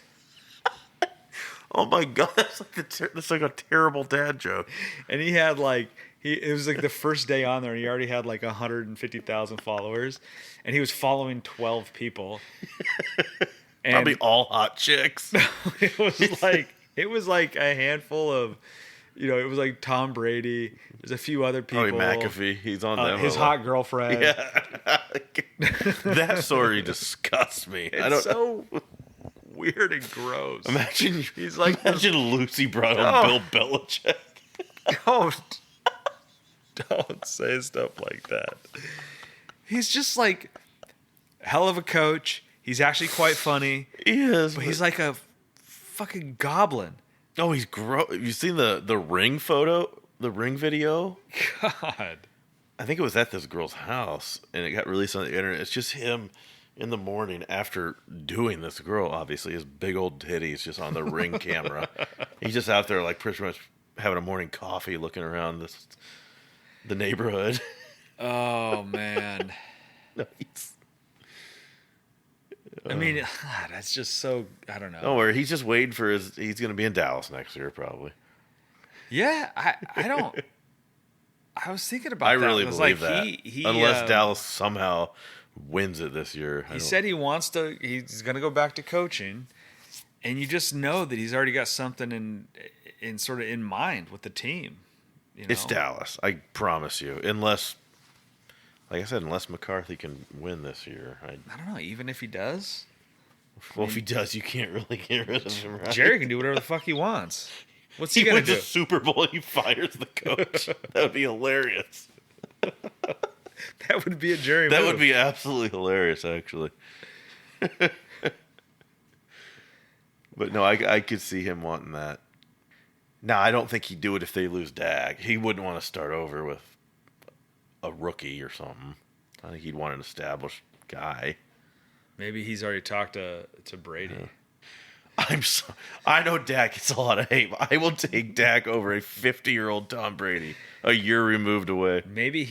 Oh my god, that's like a terrible dad joke. And he had like it was like the first day on there, and he already had like 150,000 followers, and he was following 12 people. And probably all hot chicks. It was like a handful of, it was like Tom Brady. There's a few other people. Probably McAfee. He's on them. His hot girlfriend. Yeah. That story disgusts me. It's so weird and gross. Imagine Lucy brought on Bill Belichick. Don't say stuff like that. He's just like hell of a coach. He's actually quite funny. He is. But he's like a fucking goblin. Oh, he's gross. You seen the ring photo? The ring video? God. I think it was at this girl's house, and it got released on the internet. It's just him in the morning after doing this girl, obviously. His big old titties just on the ring camera. He's just out there like pretty much having a morning coffee looking around the neighborhood. Oh, man. I mean, that's just so, I don't know. Don't worry. He's just waiting for he's going to be in Dallas next year, probably. Yeah, I don't. I was thinking about that. I really believe that. He unless Dallas somehow wins it this year. He said he's going to go back to coaching, and you just know that he's already got something in sort of in mind with the team. It's Dallas, I promise you. Unless Like I said, unless McCarthy can win this year, I don't know. Even if he does, well, if he does, you can't really get rid of him, right? Jerry can do whatever the fuck he wants. What's he He gonna wins do? a Super Bowl, he fires the coach. That would be hilarious. That would be a Jerry That move. would be absolutely hilarious, actually. But no, I could see him wanting that. Now, I don't think he'd do it if they lose Dak. He wouldn't want to start over with a rookie or something. I think he'd want an established guy. Maybe he's already talked to Brady. I know Dak gets a lot of hate, but I will take Dak over a 50-year-old Tom Brady, a year removed away. Maybe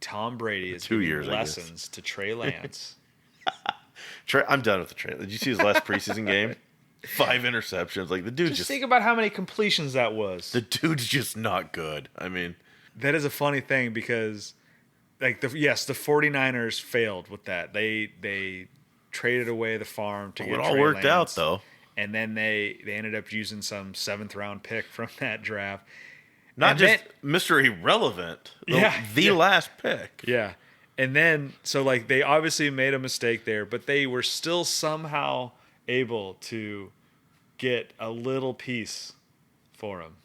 Tom Brady is 2 giving years, lessons to Trey Lance. I'm done with the trade. Did you see his last preseason game? 5 interceptions. Like the dude Just think about how many completions that was. the dude's just not good. I mean, That is a funny thing because, like, the 49ers failed with that. They traded away the farm to get it all Trey worked Lance, out though. and then they ended up using some 7th round pick from that draft. Not And just then- Mr. Irrelevant. The Yeah. last pick. Yeah. And then, so like they obviously made a mistake there, but they were still somehow able to get a little piece for him.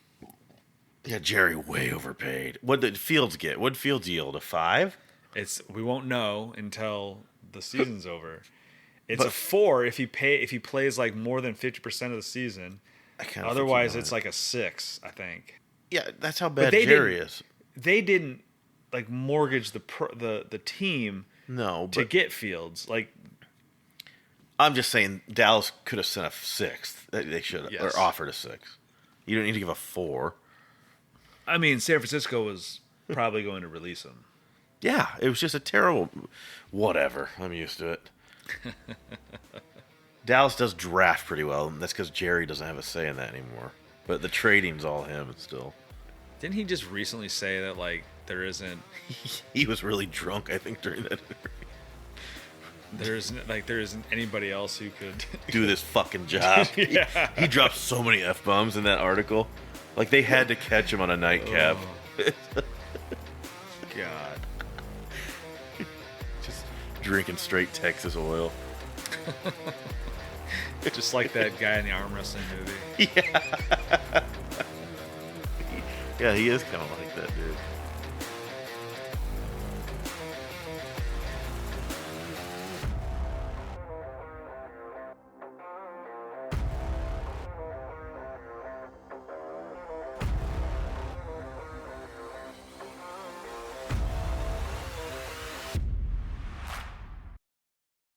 Yeah, Jerry way overpaid. What did Fields get? What did Fields yield? A 5? We won't know until the season's over. It's a 4 if he plays like more than 50% of the season. Otherwise, it's like a 6, I think. Yeah, that's how bad Jerry is. They didn't like mortgage the team No, to but get Fields. Like, I'm just saying Dallas could have sent a 6th. They should have, Yes. or offered a 6. You don't need to give a 4. I mean, San Francisco was probably going to release him. Yeah, it was just a terrible. Whatever. I'm used to it. Dallas does draft pretty well, and that's because Jerry doesn't have a say in that anymore. But the trading's all him still. Didn't he just recently say that like there isn't He was really drunk, I think, during that there isn't anybody else who could do this fucking job. Yeah. He dropped so many F-bombs in that article. Like, they had to catch him on a nightcap. God. Just drinking straight Texas oil. Just like that guy in the arm wrestling movie. Yeah, he is kind of like that, dude.